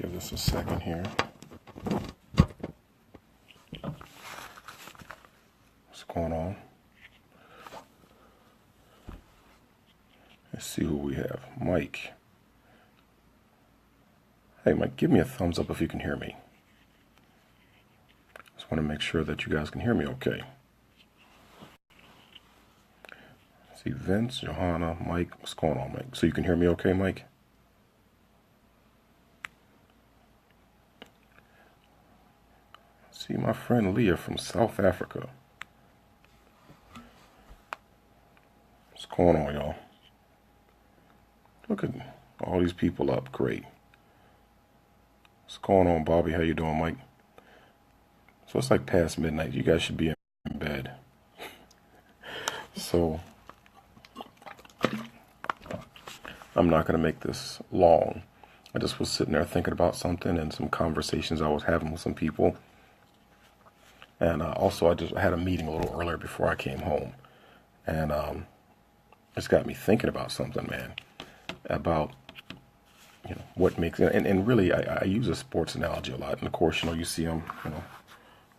Give this a second here. What's going on? Let's see who we have. Mike. Hey, Mike, give me a thumbs up if you can hear me. Just want to make sure that you guys can hear me okay. See, Vince, Johanna, Mike. What's going on, Mike? So you can hear me okay, Mike? See, my friend Leah from South Africa. What's going on, y'all? Look at all these people up. Great. What's going on, Bobby? How you doing, Mike? So it's like past midnight. You guys should be in bed. So I'm not going to make this long. I just was sitting there thinking about something and some conversations I was having with some people. And also, I had a meeting a little earlier before I came home. And it's got me thinking about something, man. About, what makes it. And really, I use a sports analogy a lot. And of course, you see them,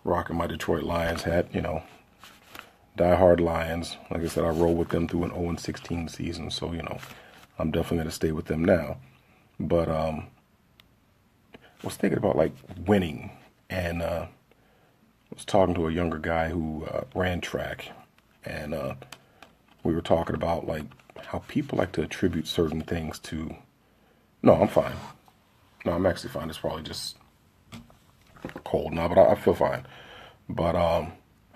rocking my Detroit Lions hat, diehard Lions. Like I said, I roll with them through an 0-16 season. So, I'm definitely going to stay with them now. But I was thinking about, like, winning. And I was talking to a younger guy who ran track. And we were talking about, like, how people like to attribute certain things to... No, I'm fine. No, I'm actually fine. It's probably just cold now, but I feel fine. But,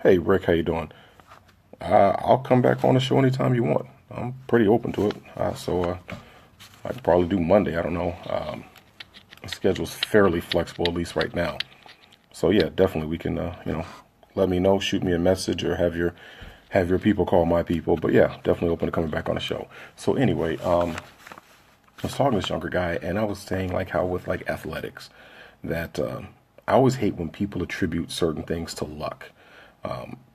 hey, Rick, how you doing? I'll come back on the show anytime you want. I'm pretty open to it. So I could probably do Monday. I don't know. The schedule's fairly flexible, at least right now. So, yeah, definitely we can, let me know, shoot me a message, or have your people call my people. But, yeah, definitely open to coming back on the show. So, anyway, I was talking to this younger guy, and I was saying, like, how with, like, athletics, that I always hate when people attribute certain things to luck.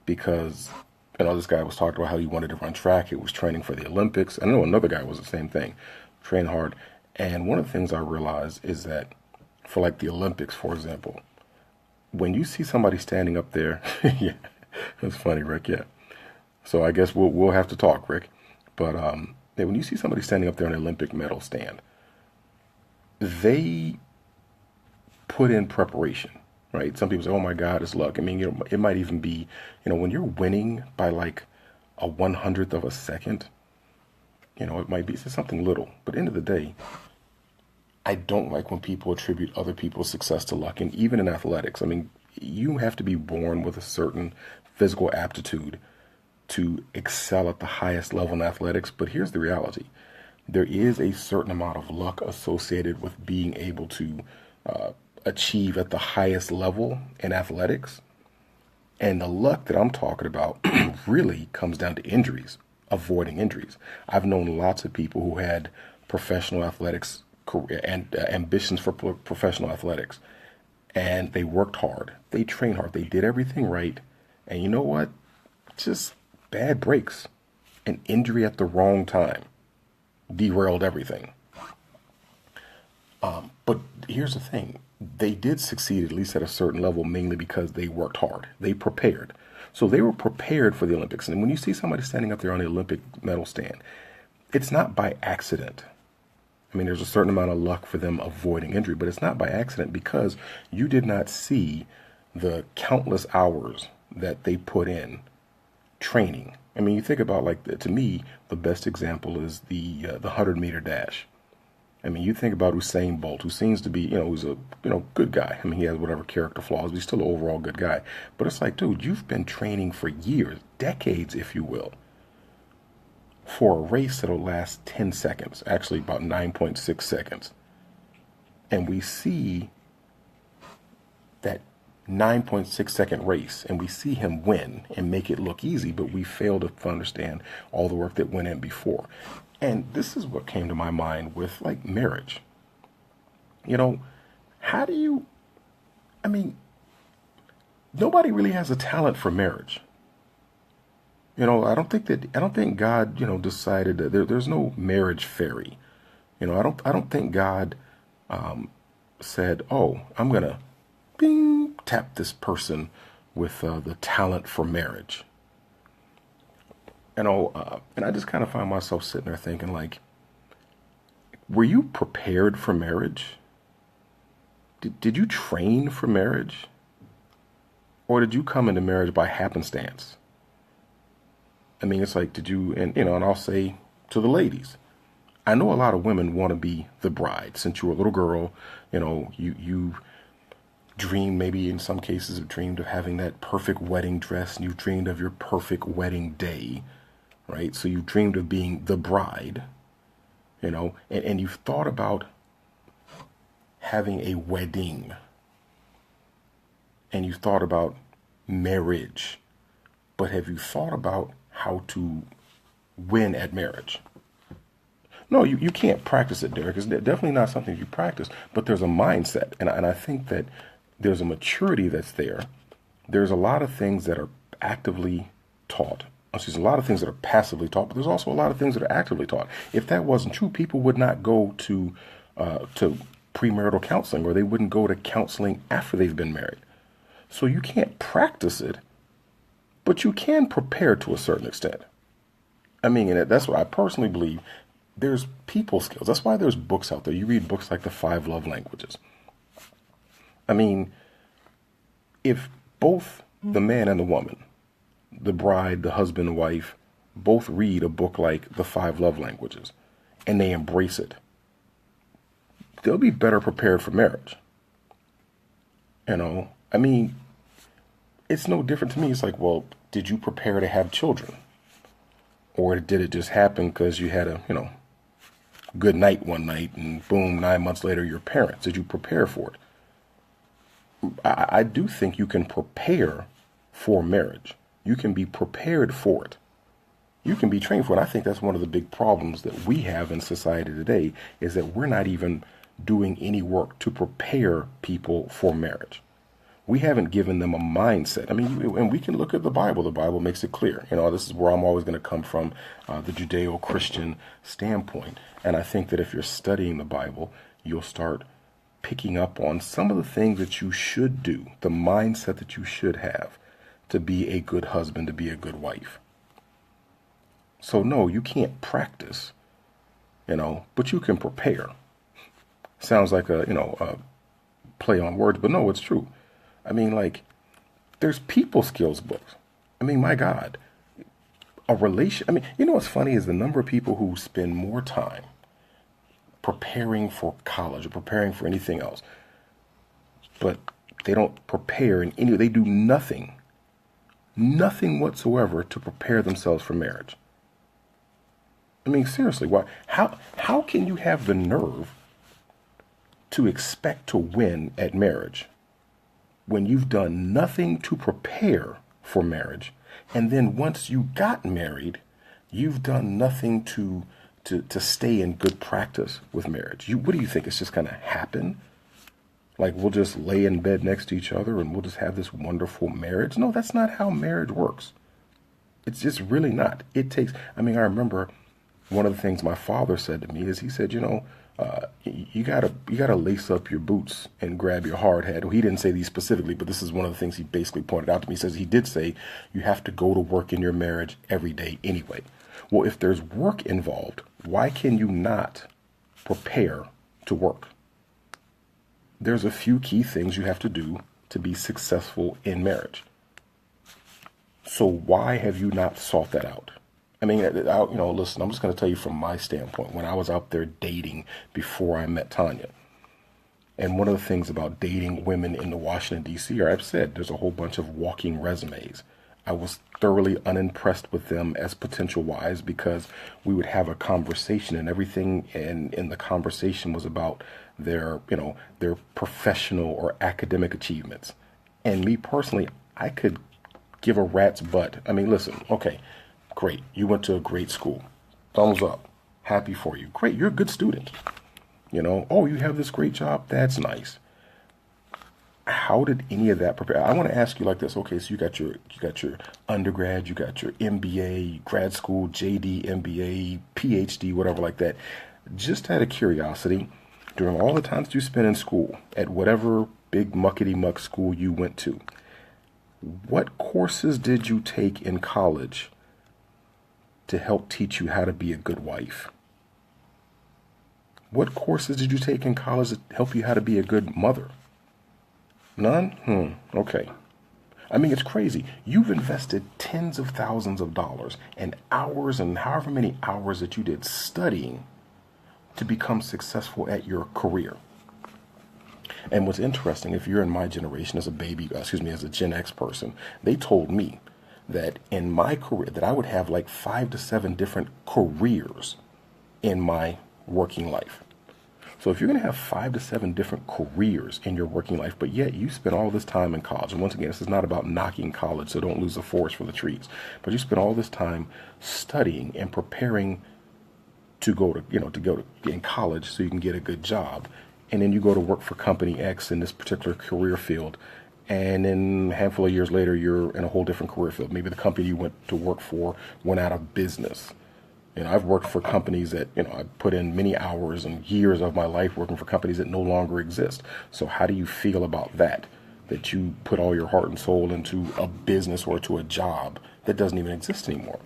Because, this guy was talking about how he wanted to run track. He was training for the Olympics. I know another guy was the same thing, train hard. And one of the things I realized is that for, like, the Olympics, for example, when you see somebody standing up there, yeah, it's funny, Rick, yeah. So I guess we'll have to talk, Rick. But when you see somebody standing up there on an Olympic medal stand, they put in preparation, right? Some people say, oh my God, it's luck. I mean, it might even be, when you're winning by like a 100th of a second, it might be something little. But end of the day, I don't like when people attribute other people's success to luck. And even in athletics, I mean, you have to be born with a certain physical aptitude to excel at the highest level in athletics. But here's the reality. There is a certain amount of luck associated with being able to achieve at the highest level in athletics. And the luck that I'm talking about really comes down to injuries, avoiding injuries. I've known lots of people who had professional athletics career and ambitions for professional athletics. And they worked hard. They trained hard. They did everything right. And you know what? Just bad breaks. An injury at the wrong time derailed everything. But here's the thing. They did succeed, at least at a certain level, mainly because they worked hard. They prepared. So they were prepared for the Olympics. And when you see somebody standing up there on the Olympic medal stand, it's not by accident. I mean, there's a certain amount of luck for them avoiding injury, but it's not by accident because you did not see the countless hours that they put in training. I mean, you think about, like, to me, the best example is the 100-meter dash. I mean, you think about Usain Bolt, who seems to be, who's a, good guy. I mean, he has whatever character flaws, but he's still an overall good guy. But it's like, dude, you've been training for years, decades, if you will, for a race that'll last 10 seconds, actually about 9.6 seconds. And we see that 9.6 second race, and we see him win and make it look easy, but we fail to understand all the work that went in before. And this is what came to my mind with, like, marriage. How do you, I mean, nobody really has a talent for marriage. I don't think God, decided that there's no marriage fairy. I don't think God said, oh, I'm going to bing, tap this person with the talent for marriage. And I just kind of find myself sitting there thinking, like, were you prepared for marriage? Did you train for marriage? Or did you come into marriage by happenstance? I mean, it's like, and I'll say to the ladies, I know a lot of women want to be the bride. Since you were a little girl, you dreamed, maybe in some cases have dreamed of having that perfect wedding dress, and you dreamed of your perfect wedding day, right? So you dreamed of being the bride, and you've thought about having a wedding, and you've thought about marriage, but have you thought about how to win at marriage? No, you can't practice it, Derek. It's definitely not something you practice, but there's a mindset. And I think that there's a maturity that's there. There's a lot of things that are actively taught. There's a lot of things that are passively taught, but there's also a lot of things that are actively taught. If that wasn't true, people would not go to premarital counseling, or they wouldn't go to counseling after they've been married. So you can't practice it, but you can prepare to a certain extent. I mean, and that's what I personally believe. There's people skills. That's why there's books out there. You read books like The 5 Love Languages. I mean, if both the man and the woman, the bride, the husband and wife, both read a book like The 5 Love Languages and they embrace it, they'll be better prepared for marriage. I mean, it's no different to me. It's like, well, did you prepare to have children? Or did it just happen because you had a, good night one night and boom, 9 months later, you're parents? Did you prepare for it? I do think you can prepare for marriage. You can be prepared for it. You can be trained for it. I think that's one of the big problems that we have in society today, is that we're not even doing any work to prepare people for marriage. We haven't given them a mindset. I mean, and we can look at the Bible. The Bible makes it clear. This is where I'm always going to come from, the Judeo-Christian standpoint. And I think that if you're studying the Bible, you'll start picking up on some of the things that you should do, the mindset that you should have to be a good husband, to be a good wife. So no, you can't practice, but you can prepare. Sounds like a play on words, but no, it's true. I mean, like, there's people skills books. I mean, my God, I mean, what's funny is the number of people who spend more time preparing for college or preparing for anything else, but they don't prepare they do nothing whatsoever to prepare themselves for marriage. I mean, seriously, why? How can you have the nerve to expect to win at marriage when you've done nothing to prepare for marriage, and then once you got married, you've done nothing to stay in good practice with marriage? What do you think? It's just going to happen? Like, we'll just lay in bed next to each other and we'll just have this wonderful marriage? No, that's not how marriage works. It's just really not. I remember one of the things my father said to me is, he said, you gotta lace up your boots and grab your hard hat. Well, he didn't say these specifically, but this is one of the things he basically pointed out to me. He says he did say you have to go to work in your marriage every day anyway. Well, if there's work involved, why can you not prepare to work? There's a few key things you have to do to be successful in marriage. So why have you not sought that out? I mean, listen, I'm just going to tell you from my standpoint. When I was out there dating before I met Tanya, and one of the things about dating women in the Washington, D.C., I've said there's a whole bunch of walking resumes. I was thoroughly unimpressed with them as potential wives, because we would have a conversation and everything in the conversation was about their professional or academic achievements. And me personally, I could give a rat's butt. I mean, listen, okay, great. You went to a great school. Thumbs up. Happy for you. Great. You're a good student. Oh, you have this great job. That's nice. How did any of that prepare? I want to ask you like this. Okay, so you got your undergrad, you got your MBA, grad school, JD, MBA, PhD, whatever like that. Just out of curiosity, During all the times you spent in school, at whatever big muckety muck school you went to, what courses did you take in college to help teach you how to be a good wife? What courses did you take in college to help you how to be a good mother? None? Okay. I mean, it's crazy. You've invested tens of thousands of dollars and hours and however many hours that you did studying to become successful at your career. And what's interesting, if you're in my generation as a Gen X person, they told me that in my career, that I would have like 5 to 7 different careers in my working life. So if you're going to have 5 to 7 different careers in your working life, but yet you spend all this time in college, and once again, this is not about knocking college, so don't lose the forest for the trees, but you spend all this time studying and preparing to go to in college so you can get a good job. And then you go to work for company X in this particular career field. And then a handful of years later, you're in a whole different career field. Maybe the company you went to work for went out of business. I've worked for companies that, I put in many hours and years of my life working for companies that no longer exist. So how do you feel about that? That you put all your heart and soul into a business or to a job that doesn't even exist anymore.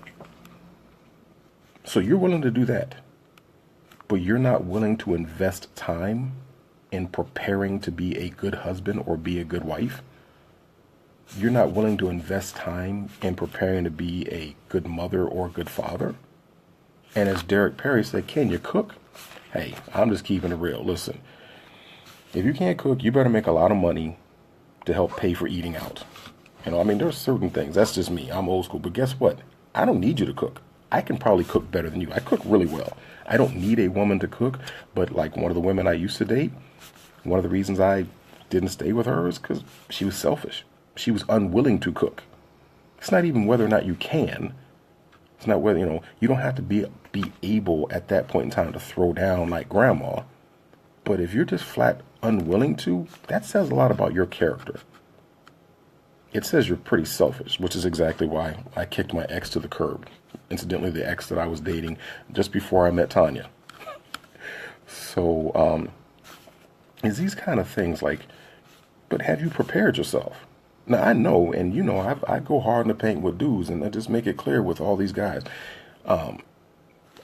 So you're willing to do that, but you're not willing to invest time in preparing to be a good husband or be a good wife. You're not willing to invest time in preparing to be a good mother or a good father. And as Derek Perry said, can you cook? Hey, I'm just keeping it real. Listen, if you can't cook, you better make a lot of money to help pay for eating out. There's certain things. That's just me. I'm old school. But guess what? I don't need you to cook. I can probably cook better than you. I cook really well. I don't need a woman to cook. But like one of the women I used to date, one of the reasons I didn't stay with her is because she was selfish. She was unwilling to cook. It's not even whether or not you can. It's not whether, you don't have to be able at that point in time to throw down like grandma. But if you're just flat unwilling to, that says a lot about your character. It says you're pretty selfish, which is exactly why I kicked my ex to the curb. Incidentally, the ex that I was dating just before I met Tanya. So, it's these kind of things like, but have you prepared yourself? Now, I know, and I go hard in the paint with dudes, and I just make it clear with all these guys. A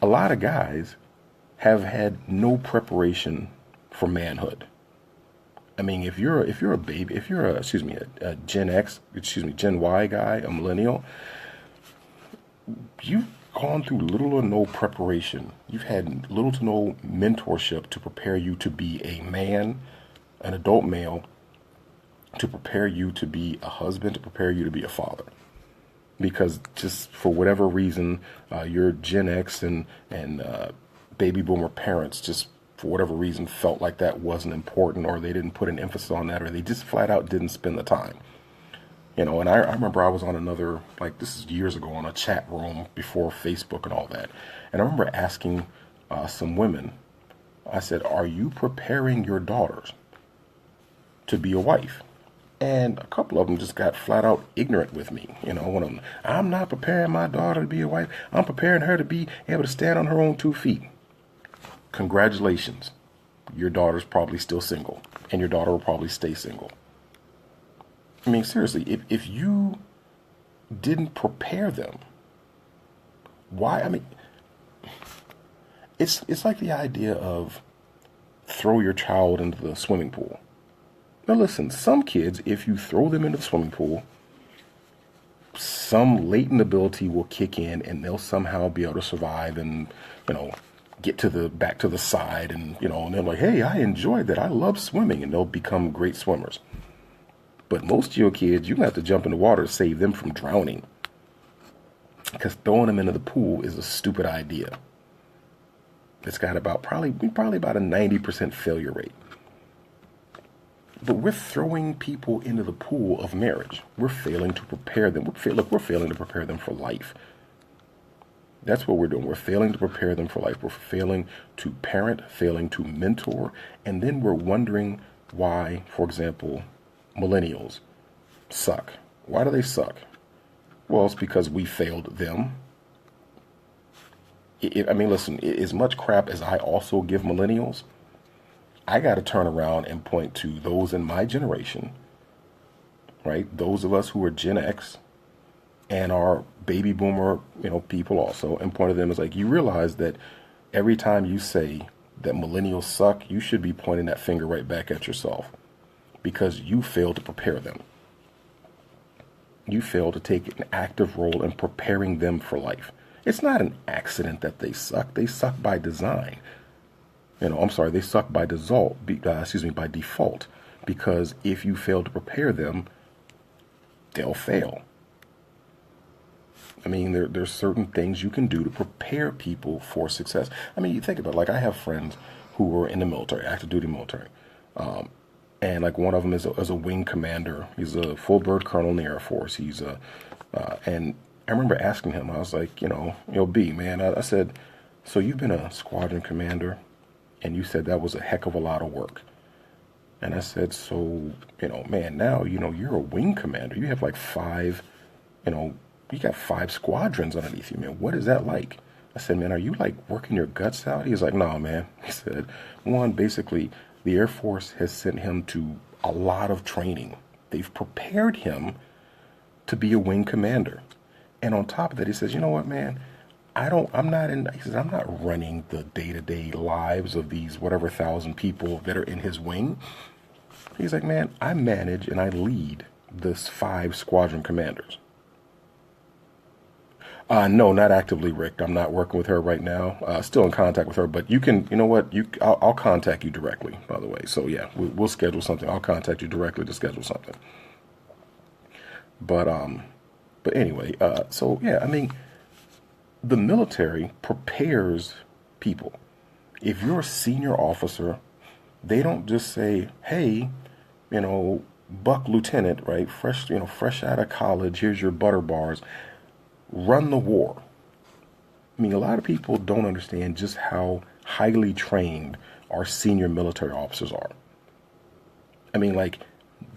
lot of guys have had no preparation for manhood. If you're a Gen Y guy, a millennial, you've gone through little or no preparation. You've had little to no mentorship to prepare you to be a man, an adult male, to prepare you to be a husband, to prepare you to be a father. Because just for whatever reason, your Gen X and baby boomer parents just for whatever reason felt like that wasn't important, or they didn't put an emphasis on that, or they just flat out didn't spend the time. And I remember I was on another, this is years ago, on a chat room before Facebook and all that. And I remember asking some women, I said, are you preparing your daughters to be a wife? And a couple of them just got flat out ignorant with me. One of them, I'm not preparing my daughter to be a wife. I'm preparing her to be able to stand on her own 2 feet. Congratulations. Your daughter's probably still single, and your daughter will probably stay single. Seriously, if you didn't prepare them, why? It's like the idea of throw your child into the swimming pool. Now listen, some kids, if you throw them into the swimming pool, some latent ability will kick in and they'll somehow be able to survive and, get back to the side and they're like, hey, I enjoyed that. I love swimming, and they'll become great swimmers. But most of your kids, you're going to have to jump in the water to save them from drowning, because throwing them into the pool is a stupid idea. It's got probably about a 90% failure rate. But we're throwing people into the pool of marriage. We're failing to prepare them. We're failing to prepare them for life. That's what we're doing. We're failing to prepare them for life. We're failing to parent, failing to mentor, and then we're wondering why, for example, millennials suck. Why do they suck? Well, it's because we failed them. Listen, as much crap as I also give millennials, I got to turn around and point to those in my generation, right? Those of us who are Gen X and are baby boomer, people also, and point to them as like, you realize that every time you say that millennials suck, you should be pointing that finger right back at yourself because you failed to prepare them. You failed to take an active role in preparing them for life. It's not an accident that they suck. They suck by design. I'm sorry, they suck by by default, because if you fail to prepare them, they'll fail. I mean, there's certain things you can do to prepare people for success. I mean, you think about it, like I have friends who were in the military, active duty military. And like one of them is a wing commander. He's a full bird colonel in the Air Force. And I remember asking him, I was like, B, man, I said, so you've been a squadron commander and you said that was a heck of a lot of work. And I said, so, man, now, you're a wing commander. You have like you got 5 squadrons underneath you, man. What is that like? I said, man, are you like working your guts out? He was like, no, man. He said, one, basically, the Air Force has sent him to a lot of training. They've prepared him to be a wing commander. And on top of that, he says, you know what, man? I'm not running the day-to-day lives of these whatever 1,000 people that are in his wing. He's like, man, I manage and I lead this 5 squadron commanders. No, not actively, Rick. I'm not working with her right now. Still in contact with her, but you can, you know what? I'll contact you directly, by the way. So yeah, we'll schedule something. I'll contact you directly to schedule something. But anyway, so yeah, I mean, the military prepares people. If you're a senior officer, they don't just say, hey, buck lieutenant, right? Fresh out of college, here's your butter bars. Run the war. I mean, a lot of people don't understand just how highly trained our senior military officers are. I mean, like,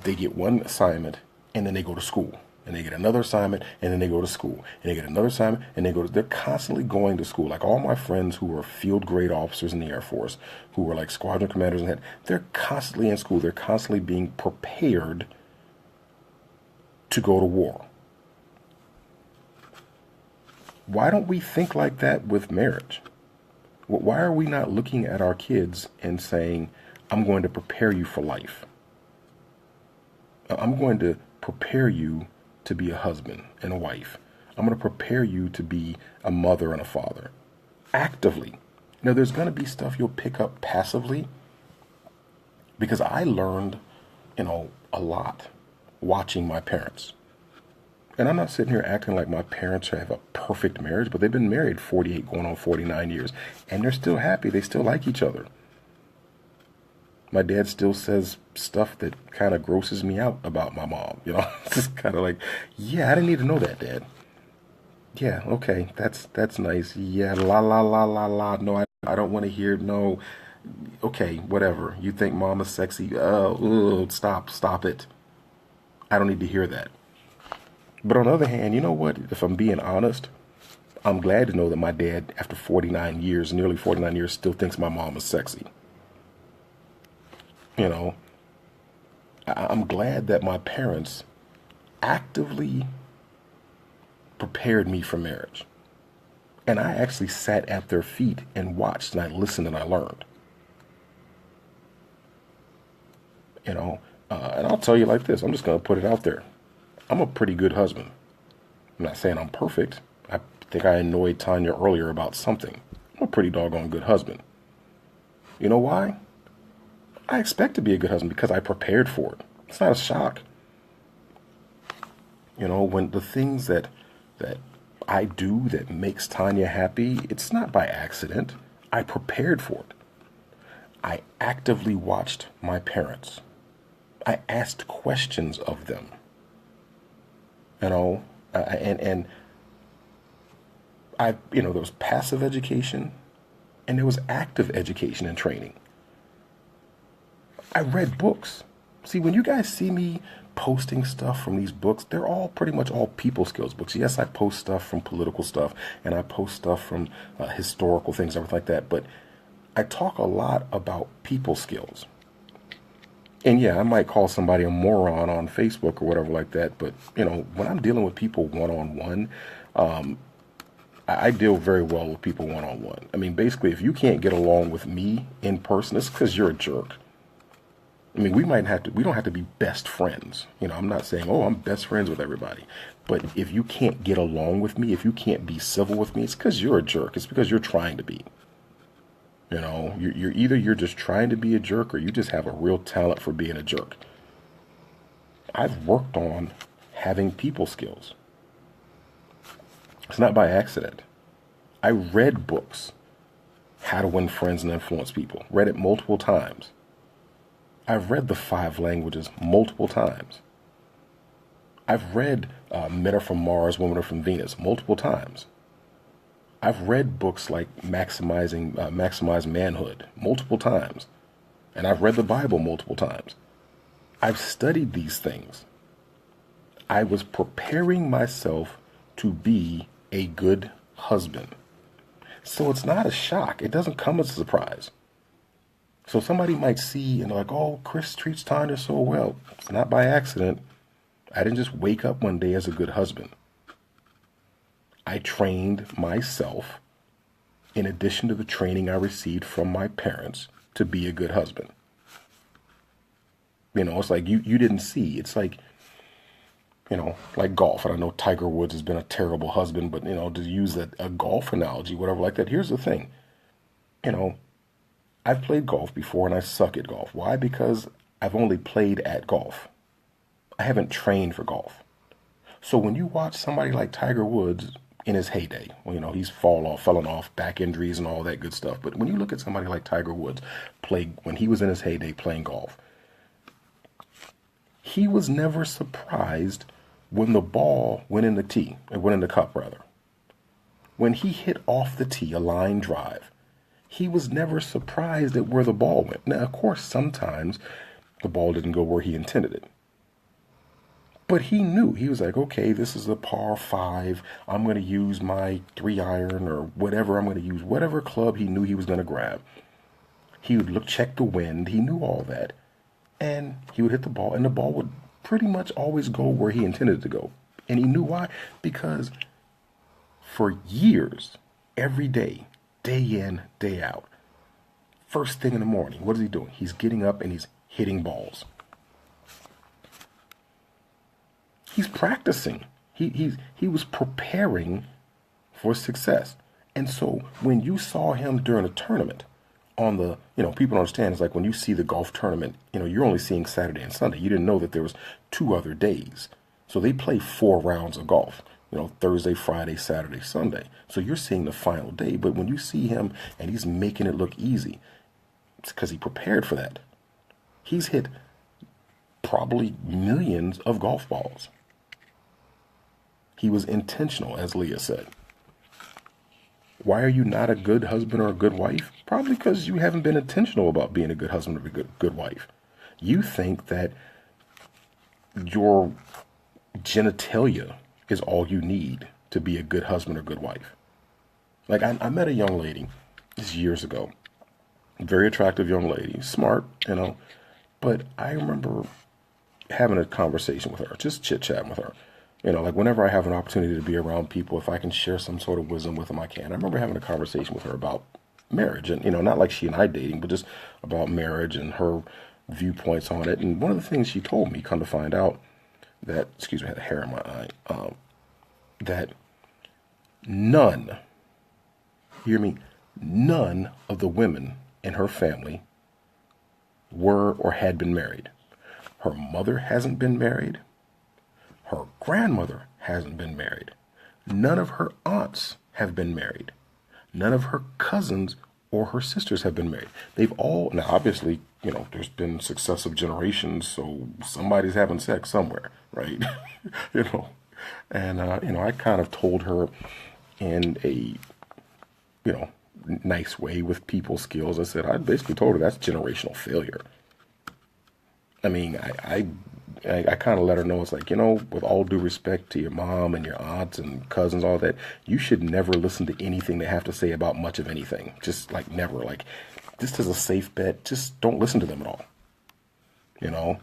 they get one assignment and then they go to school. And they get another assignment and then they go to school. And they get another assignment and they're constantly going to school. Like all my friends who are field grade officers in the Air Force, who were like squadron commanders and that, they're constantly in school. They're constantly being prepared to go to war. Why don't we think like that with marriage? Why are we not looking at our kids and saying, I'm going to prepare you for life. I'm going to prepare you to be a husband and a wife. I'm going to prepare you to be a mother and a father. Actively. Now, there's going to be stuff you'll pick up passively, because I learned, a lot watching my parents. And I'm not sitting here acting like my parents have a perfect marriage, but they've been married 48 going on 49 years, and they're still happy. They still like each other. My dad still says stuff that kind of grosses me out about my mom. It's just kind of like, yeah, I didn't need to know that, Dad. Yeah, okay, that's nice. Yeah, la la la la la. No, I don't want to hear no. Okay, whatever. You think mom is sexy? Stop it. I don't need to hear that. But on the other hand, you know what? If I'm being honest, I'm glad to know that my dad, after 49 years, nearly 49 years, still thinks my mom is sexy. I'm glad that my parents actively prepared me for marriage. And I actually sat at their feet and watched and I listened and I learned. And I'll tell you like this, I'm just going to put it out there. I'm a pretty good husband. I'm not saying I'm perfect. I think I annoyed Tanya earlier about something. I'm a pretty doggone good husband. You know why? I expect to be a good husband because I prepared for it. It's not a shock. When the things that I do that makes Tanya happy, it's not by accident. I prepared for it. I actively watched my parents. I asked questions of them. And there was passive education and there was active education and training. I read books. See, when you guys see me posting stuff from these books, they're all pretty much all people skills books. Yes, I post stuff from political stuff and I post stuff from historical things, everything like that. But I talk a lot about people skills. And yeah, I might call somebody a moron on Facebook or whatever like that, but when I'm dealing with people one on one, I deal very well with people one on one. I mean, basically, if you can't get along with me in person, it's because you're a jerk. I mean, we don't have to be best friends. I'm not saying, oh, I'm best friends with everybody. But if you can't get along with me, if you can't be civil with me, it's because you're a jerk. It's because you're trying to be. You're either you're just trying to be a jerk or you just have a real talent for being a jerk. I've worked on having people skills. It's not by accident. I read books, How to Win Friends and Influence People. Read it multiple times. I've read the 5 languages multiple times. I've read Men Are From Mars, Women Are From Venus multiple times. I've read books like Maximize Manhood multiple times. And I've read the Bible multiple times. I've studied these things. I was preparing myself to be a good husband. So it's not a shock. It doesn't come as a surprise. So somebody might see and they're like, oh, Chris treats Tanya so well. It's not by accident. I didn't just wake up one day as a good husband. I trained myself, in addition to the training I received from my parents, to be a good husband. It's like you didn't see. It's like, like golf. And I know Tiger Woods has been a terrible husband, but, to use a golf analogy, whatever like that, here's the thing. I've played golf before and I suck at golf. Why? Because I've only played at golf. I haven't trained for golf. So when you watch somebody like Tiger Woods in his heyday, he's fallen off, back injuries and all that good stuff. But when you look at somebody like Tiger Woods when he was in his heyday playing golf, he was never surprised when the ball went in the cup rather. When he hit off the tee, a line drive, he was never surprised at where the ball went. Now, of course, sometimes the ball didn't go where he intended it. But he knew. He was like, okay, this is a par 5. I'm going to use my 3-iron or whatever. I'm going to use whatever club he knew he was going to grab. He would check the wind. He knew all that. And he would hit the ball, and the ball would pretty much always go where he intended it to go. And he knew why. Because for years, every day, day in, day out, first thing in the morning, what is he doing? He's getting up and he's hitting balls. He's practicing. He was preparing for success. And so when you saw him during a tournament on the, people don't understand, it's like when you see the golf tournament, you're only seeing Saturday and Sunday. You didn't know that there was 2 other days. So they play 4 rounds of golf. Thursday, Friday, Saturday, Sunday. So you're seeing the final day. But when you see him and he's making it look easy, it's because he prepared for that. He's hit probably millions of golf balls. He was intentional, as Leah said. Why are you not a good husband or a good wife? Probably because you haven't been intentional about being a good husband or a good wife. You think that your genitalia is all you need to be a good husband or good wife. Like I met a young lady this years ago, very attractive young lady, smart, but I remember having a conversation with her, just chit-chatting with her. Like whenever I have an opportunity to be around people, if I can share some sort of wisdom with them, I can. I remember having a conversation with her about marriage and, not like she and I dating, but just about marriage and her viewpoints on it. And one of the things she told me, come to find out, that, excuse me, I had a hair in my eye, that none, hear me, none of the women in her family were or had been married. Her mother hasn't been married. Her grandmother hasn't been married. None of her aunts have been married. None of her cousins or her sisters have been married. They've all, now obviously, there's been successive generations, so somebody's having sex somewhere, right? And, I kind of told her in a, nice way with people skills. I basically told her that's generational failure. I mean, I kind of let her know, it's like, with all due respect to your mom and your aunts and cousins, all that, you should never listen to anything they have to say about much of anything. Just like never. Like just as a safe bet, just don't listen to them at all. You know?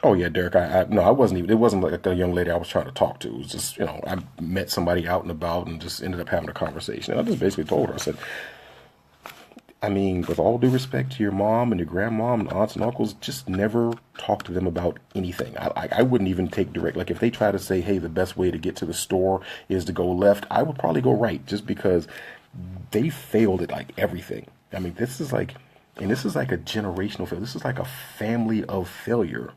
Oh yeah, Derek. No, I wasn't even. It wasn't like a young lady I was trying to talk to. It was just, I met somebody out and about and just ended up having a conversation. And I just basically told her, I said, I mean, with all due respect to your mom and your grandmom and aunts and uncles, just never talk to them about anything. I wouldn't even take direct. Like if they try to say, hey, the best way to get to the store is to go left, I would probably go right, just because they failed at like everything. I mean, this is like, and this is like a generational failure. This is like a family of failure.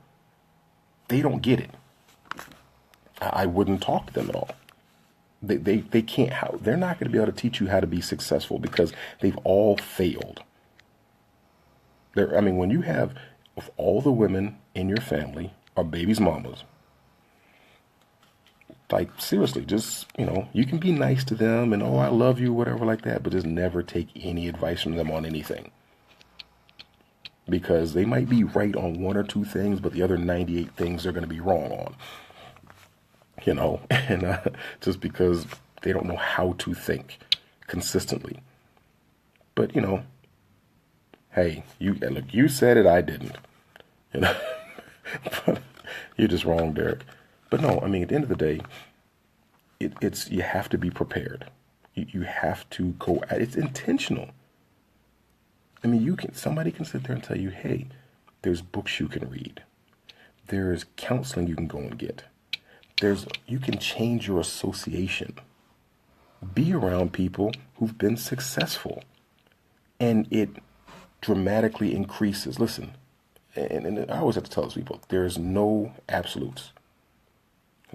They don't get it. I wouldn't talk to them at all. They can't, how they're not going to be able to teach you how to be successful because they've all failed. I mean, when you have, if all the women in your family are babies' mamas, like seriously, just, you can be nice to them and, oh, I love you, whatever like that, but just never take any advice from them on anything. Because they might be right on one or two things, but the other 98 things they're going to be wrong on. And just because they don't know how to think consistently. But, hey, look, you said it, I didn't. But you're just wrong, Derek. But no, I mean, at the end of the day, it's you have to be prepared. You have to go. It's intentional. I mean, somebody can sit there and tell you, hey, there's books you can read. There's counseling you can go and get. You can change your association. Be around people who've been successful. And it dramatically increases. Listen, and I always have to tell those people, there's no absolutes.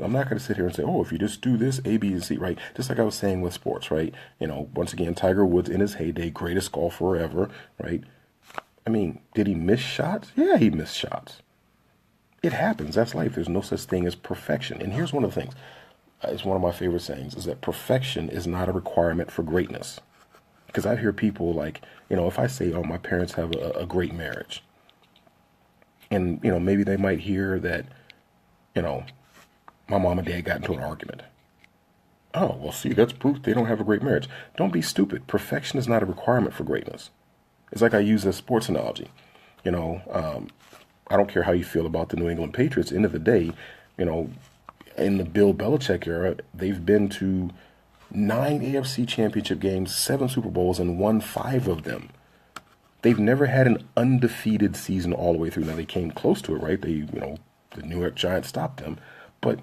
I'm not going to sit here and say, oh, if you just do this, A, B, and C, right? Just like I was saying with sports, right? Once again, Tiger Woods in his heyday, greatest golfer ever, right? I mean, did he miss shots? Yeah, he missed shots. It happens. That's life. There's no such thing as perfection. And here's one of the things. It's one of my favorite sayings, is that perfection is not a requirement for greatness. Because I hear people like, if I say, oh, my parents have a great marriage. And, maybe they might hear that, my mom and dad got into an argument. Oh, well, see, that's proof they don't have a great marriage. Don't be stupid. Perfection is not a requirement for greatness. It's like I use a sports analogy. I don't care how you feel about the New England Patriots. End of the day, in the Bill Belichick era, they've been to 9 AFC championship games, 7 Super Bowls, and won 5 of them. They've never had an undefeated season all the way through. Now, they came close to it, right? The New York Giants stopped them. But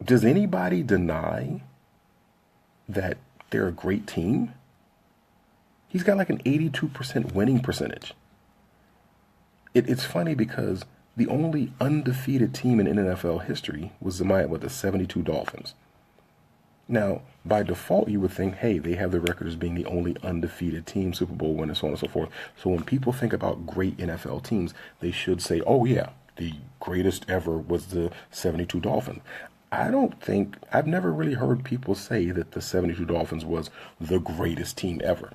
does anybody deny that they're a great team? He's got like an 82% winning percentage. It's funny because the only undefeated team in NFL history was the 72 Dolphins. Now, by default, you would think, hey, they have the record as being the only undefeated team, Super Bowl winner, so on and so forth. So when people think about great NFL teams, they should say, oh, yeah, the greatest ever was the 72 Dolphins. I've never really heard people say that the 72 Dolphins was the greatest team ever.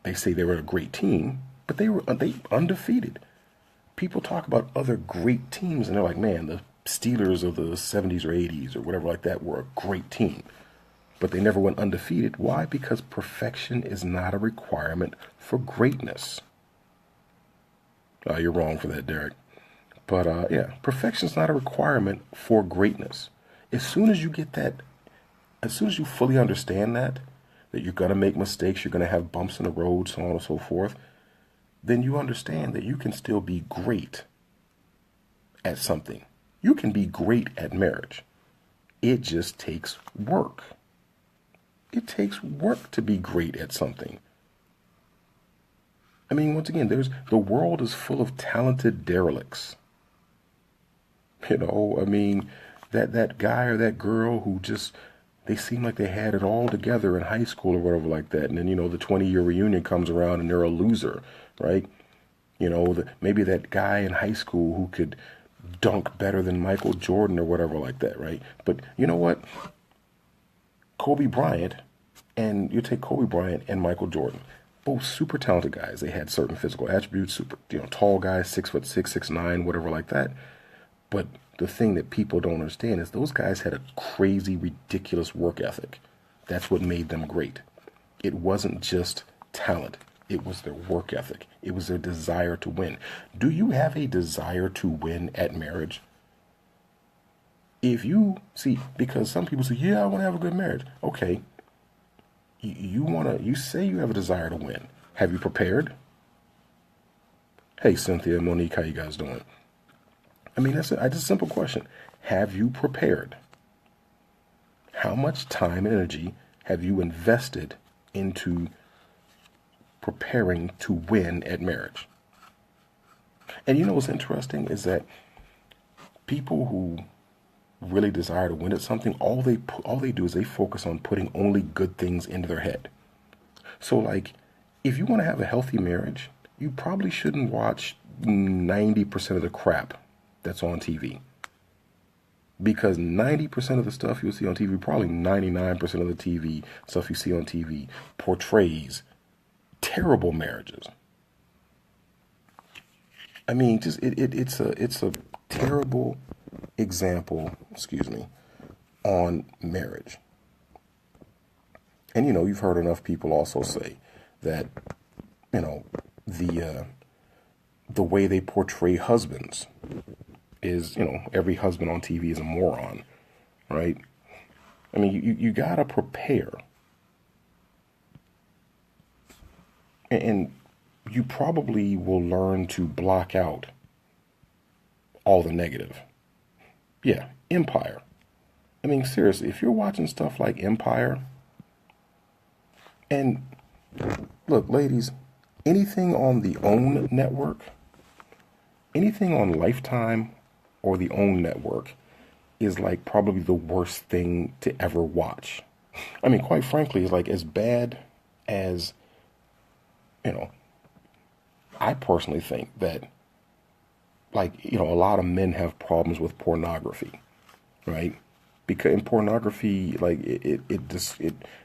They say they were a great team, but they undefeated. People talk about other great teams, and they're like, man, the Steelers of the 70s or 80s or whatever like that were a great team. But they never went undefeated. Why? Because perfection is not a requirement for greatness. You're wrong for that, Derek. But yeah, perfection is not a requirement for greatness. As soon as you get that, as soon as you fully understand that you're going to make mistakes, you're going to have bumps in the road, so on and so forth, then you understand that you can still be great at something. You can be great at marriage. It just takes work. It takes work to be great at something. I mean, once again, the world is full of talented derelicts. I mean, that guy or that girl who just, they seem like they had it all together in high school or whatever like that. And then, the 20-year reunion comes around and they're a loser, right? Maybe that guy in high school who could dunk better than Michael Jordan or whatever like that, right? But you know what? Kobe Bryant, and you take Kobe Bryant and Michael Jordan, both super talented guys. They had certain physical attributes, super, tall guys, 6'6", 6'9", whatever like that. But the thing that people don't understand is those guys had a crazy, ridiculous work ethic. That's what made them great. It wasn't just talent. It was their work ethic. It was their desire to win. Do you have a desire to win at marriage? If you see, because some people say, yeah, I want to have a good marriage. Okay. You say you have a desire to win. Have you prepared? Hey, Cynthia, Monique, how you guys doing? I mean, that's a simple question. Have you prepared? How much time and energy have you invested into preparing to win at marriage? And you know what's interesting is that people who really desire to win at something, all they do is they focus on putting only good things into their head. So like, if you want to have a healthy marriage, you probably shouldn't watch 90% of the crap that's on TV. Because 90% of the stuff you'll see on TV, probably 99% of the TV stuff you see on TV portrays terrible marriages. I mean, just it's a terrible example, on marriage. And you've heard enough people also say that, the way they portray husbands is, every husband on TV is a moron, right? I mean, you gotta prepare. And you probably will learn to block out all the negative. Yeah, Empire. I mean, seriously, if you're watching stuff like Empire, and look, ladies, anything on the OWN network, anything on Lifetime or the OWN network is like probably the worst thing to ever watch. I mean, quite frankly, it's like as bad as, I personally think that, like, a lot of men have problems with pornography, right? Because in pornography, like, it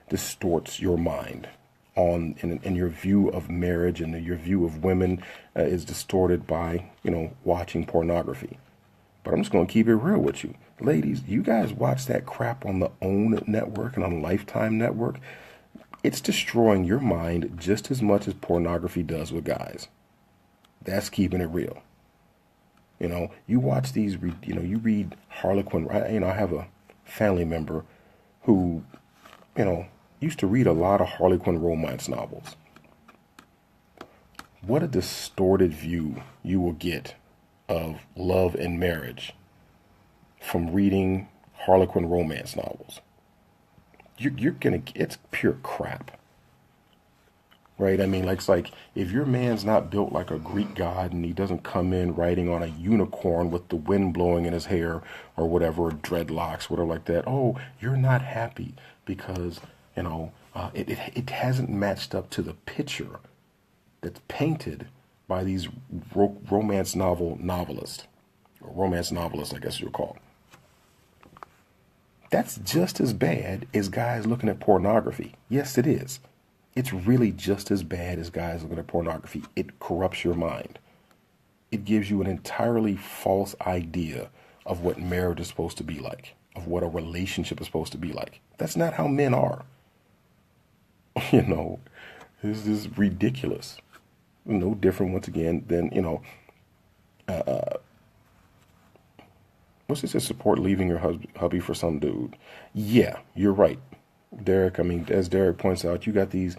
distorts your mind and your view of marriage and your view of women is distorted by, watching pornography. But I'm just going to keep it real with you. Ladies, you guys watch that crap on the OWN network and on Lifetime network. It's destroying your mind just as much as pornography does with guys. That's keeping it real. You watch these, you read Harlequin. I have a family member who, used to read a lot of Harlequin romance novels. What a distorted view you will get of love and marriage from reading Harlequin romance novels. It's pure crap. Right? I mean, it's like if your man's not built like a Greek god and he doesn't come in riding on a unicorn with the wind blowing in his hair or whatever, or dreadlocks, whatever like that. Oh, you're not happy because, it hasn't matched up to the picture that's painted by these romance novelists, or romance novelists, I guess you'll call. That's just as bad as guys looking at pornography. Yes, it is. It's really just as bad as guys looking at pornography. It corrupts your mind. It gives you an entirely false idea of what marriage is supposed to be like, of what a relationship is supposed to be like. That's not how men are. This is ridiculous. No different, once again, than, what's it say, support leaving your hubby for some dude. Yeah, you're right. Derek, I mean, as Derek points out, you got these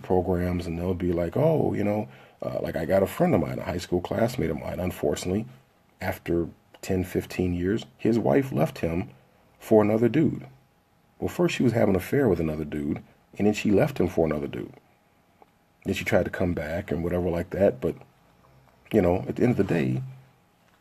programs and they'll be like, oh, like I got a friend of mine, a high school classmate of mine, unfortunately, after 10, 15 years, his wife left him for another dude. Well, first she was having an affair with another dude, and then she left him for another dude. Then she tried to come back and whatever like that, but, at the end of the day,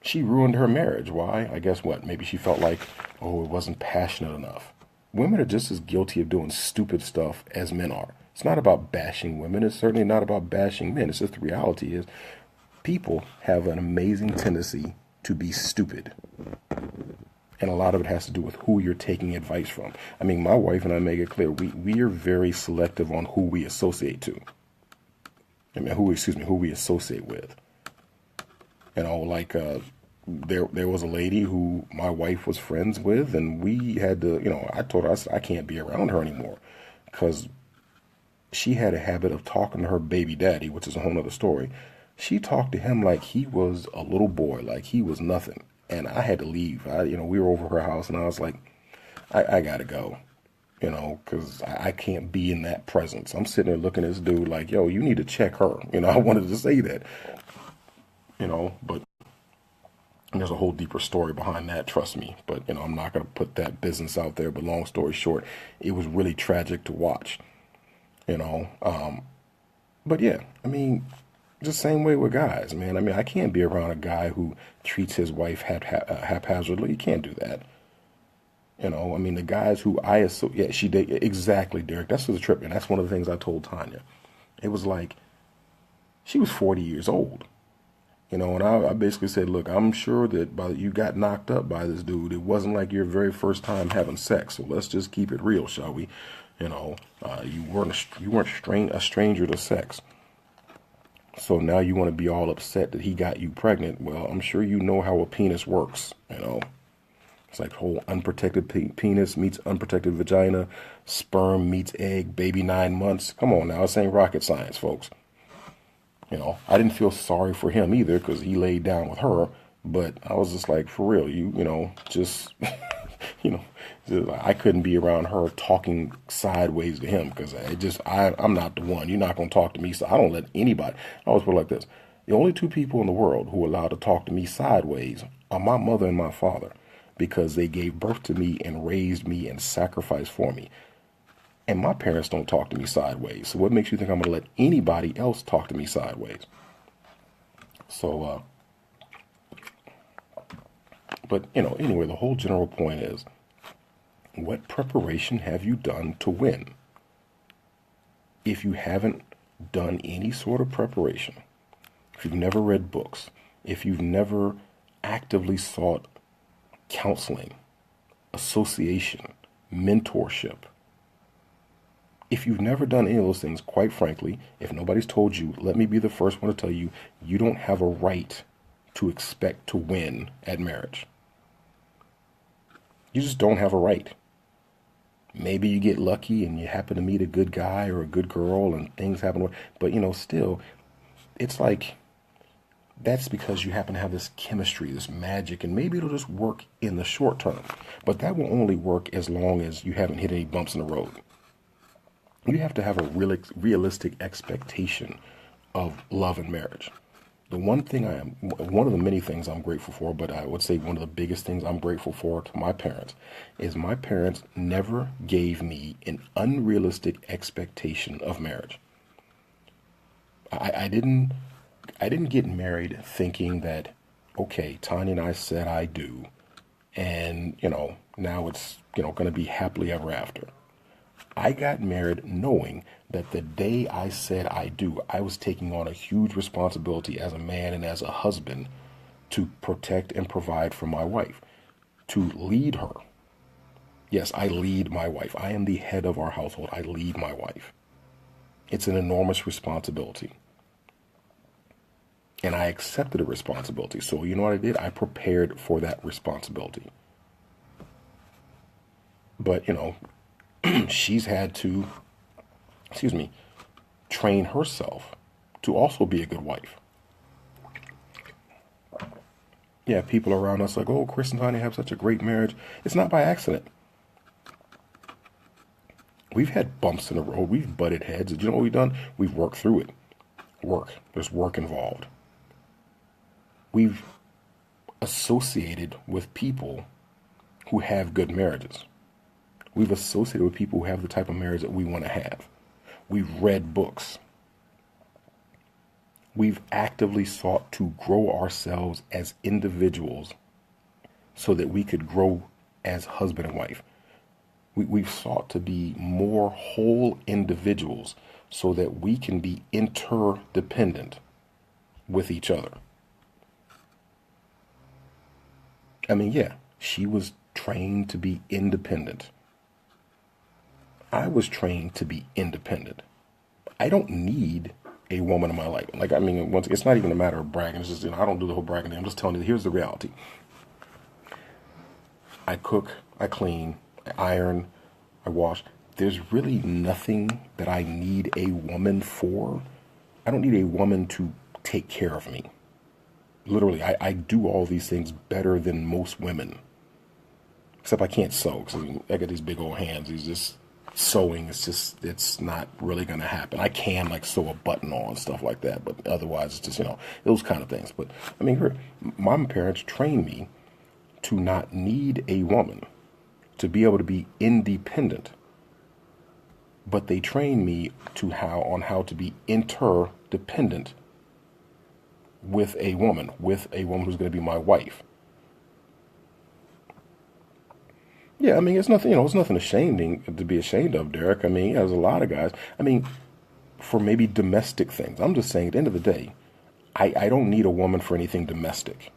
she ruined her marriage. Why? I guess what? Maybe she felt like, oh, it wasn't passionate enough. Women are just as guilty of doing stupid stuff as men are. It's not about bashing women. It's certainly not about bashing men. It's just the reality is people have an amazing tendency to be stupid. And a lot of it has to do with who you're taking advice from. I mean, my wife and I make it clear, we are very selective on who we associate to. Who we associate with. There was a lady who my wife was friends with, and we had to, I told her, I can't be around her anymore because she had a habit of talking to her baby daddy, which is a whole nother story. She talked to him like he was a little boy, like he was nothing. And I had to leave. We were over her house, and I was like, I gotta go, because I can't be in that presence. I'm sitting there looking at this dude like, yo, you need to check her. I wanted to say that, but there's a whole deeper story behind that, trust me. But, I'm not going to put that business out there. But long story short, it was really tragic to watch, you know. But yeah, just same way with guys, man. I can't be around a guy who treats his wife haphazardly. You can't do that. The guys who I assume, yeah, she did exactly, Derek. That's the trip, and that's one of the things I told Tanya. It was like she was 40 years old, and I basically said, look, I'm sure that you got knocked up by this dude. It wasn't like your very first time having sex, so let's just keep it real, shall we? You weren't a stranger to sex. So now you want to be all upset that he got you pregnant. Well, I'm sure you know how a penis works, It's like whole unprotected penis meets unprotected vagina, sperm meets egg, baby 9 months. Come on now, this ain't rocket science, folks. I didn't feel sorry for him either because he laid down with her, but I was just like, for real, just, I couldn't be around her talking sideways to him because I'm not the one. You're not going to talk to me, so I don't let anybody. I always put it like this. The only two people in the world who are allowed to talk to me sideways are my mother and my father, because they gave birth to me and raised me and sacrificed for me. And my parents don't talk to me sideways. So what makes you think I'm going to let anybody else talk to me sideways? So, but, anyway, the whole general point is, what preparation have you done to win? If you haven't done any sort of preparation, if you've never read books, if you've never actively sought counseling, association, mentorship, if you've never done any of those things, quite frankly, if nobody's told you, let me be the first one to tell you, you don't have a right to expect to win at marriage. You just don't have a right. Maybe you get lucky and you happen to meet a good guy or a good girl and things happen. But, still, it's like, that's because you happen to have this chemistry, this magic, and maybe it'll just work in the short term. But that will only work as long as you haven't hit any bumps in the road. You have to have a realistic expectation of love and marriage. One of the many things I'm grateful for, but I would say one of the biggest things I'm grateful for to my parents is my parents never gave me an unrealistic expectation of marriage. I didn't get married thinking that, okay, Tanya and I said I do, and, now it's, going to be happily ever after. I got married knowing that the day I said I do, I was taking on a huge responsibility as a man and as a husband to protect and provide for my wife, to lead her. Yes, I lead my wife. I am the head of our household. I lead my wife. It's an enormous responsibility. And I accepted the responsibility. So you know what I did? I prepared for that responsibility. But, she's had to, train herself to also be a good wife. Yeah, people around us like, oh, Chris and Tanya have such a great marriage. It's not by accident. We've had bumps in the road. We've butted heads. You know what we've done? We've worked through it. There's work involved. We've associated with people who have good marriages. We've associated with people who have the type of marriage that we want to have. We've read books. We've actively sought to grow ourselves as individuals so that we could grow as husband and wife. We've sought to be more whole individuals so that we can be interdependent with each other. Yeah, she was trained to be independent. I was trained to be independent. I don't need a woman in my life. It's not even a matter of bragging. It's just, I don't do the whole bragging thing. I'm just telling you, here's the reality. I cook, I clean, I iron, I wash. there's really nothing that I need a woman for. I don't need a woman to take care of me. Literally, I do all these things better than most women. Except I can't sew, because I got these big old hands. It's just sewing. It's not really going to happen. I can like sew a button on, stuff like that, but otherwise it's just, those kind of things. But I mean, my parents trained me to not need a woman, to be able to be independent. But they trained me on how to be interdependent with a woman who's going to be my wife. Yeah, I mean, it's nothing, it's nothing to be ashamed of, Derek. I mean, there's a lot of guys. I mean, for maybe domestic things. I'm just saying, at the end of the day, I don't need a woman for anything domestic.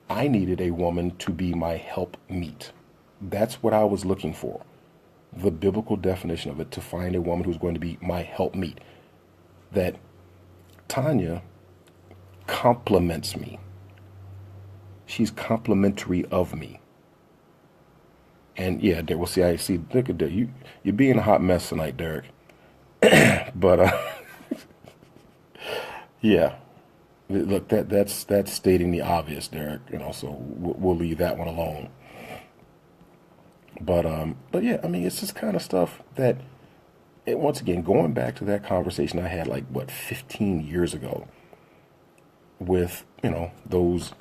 I needed a woman to be my helpmeet. That's what I was looking for. The biblical definition of it, to find a woman who's going to be my helpmeet. That Tanya compliments me. She's complimentary of me. And yeah, we'll see. I see. Look at that. You're being a hot mess tonight, Derek. But yeah, look, that's stating the obvious, Derek. So we'll leave that one alone. But yeah, I mean, it's this kind of stuff that, once again, going back to that conversation I had 15 years ago with those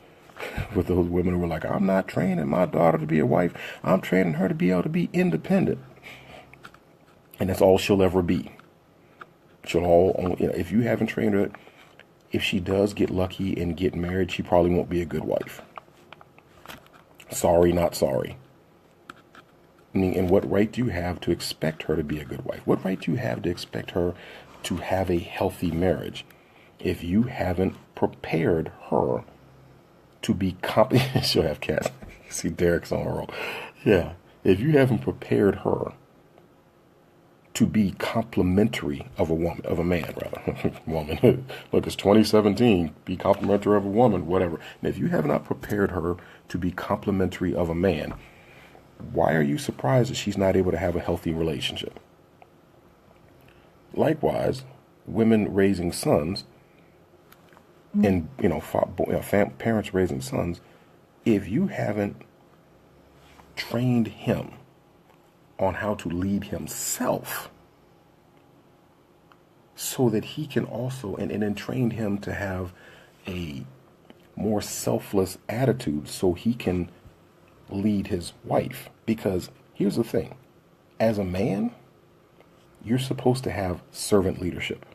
women who were like, I'm not training my daughter to be a wife. I'm training her to be able to be independent. And that's all she'll ever be. If you haven't trained her, if she does get lucky and get married, she probably won't be a good wife. Sorry, not sorry. I mean, and what right do you have to expect her to be a good wife? What right do you have to expect her to have a healthy marriage if you haven't prepared her to be she'll have cats. See, Derek's on a roll. Yeah. If you haven't prepared her to be complimentary of a man, rather. Woman. Look, it's 2017. Be complimentary of a woman, whatever. And if you have not prepared her to be complimentary of a man, why are you surprised that she's not able to have a healthy relationship? Likewise, women raising sons, and parents raising sons, if you haven't trained him on how to lead himself, so that he can also and then trained him to have a more selfless attitude, so he can lead his wife. Because here's the thing, as a man, you're supposed to have servant leadership.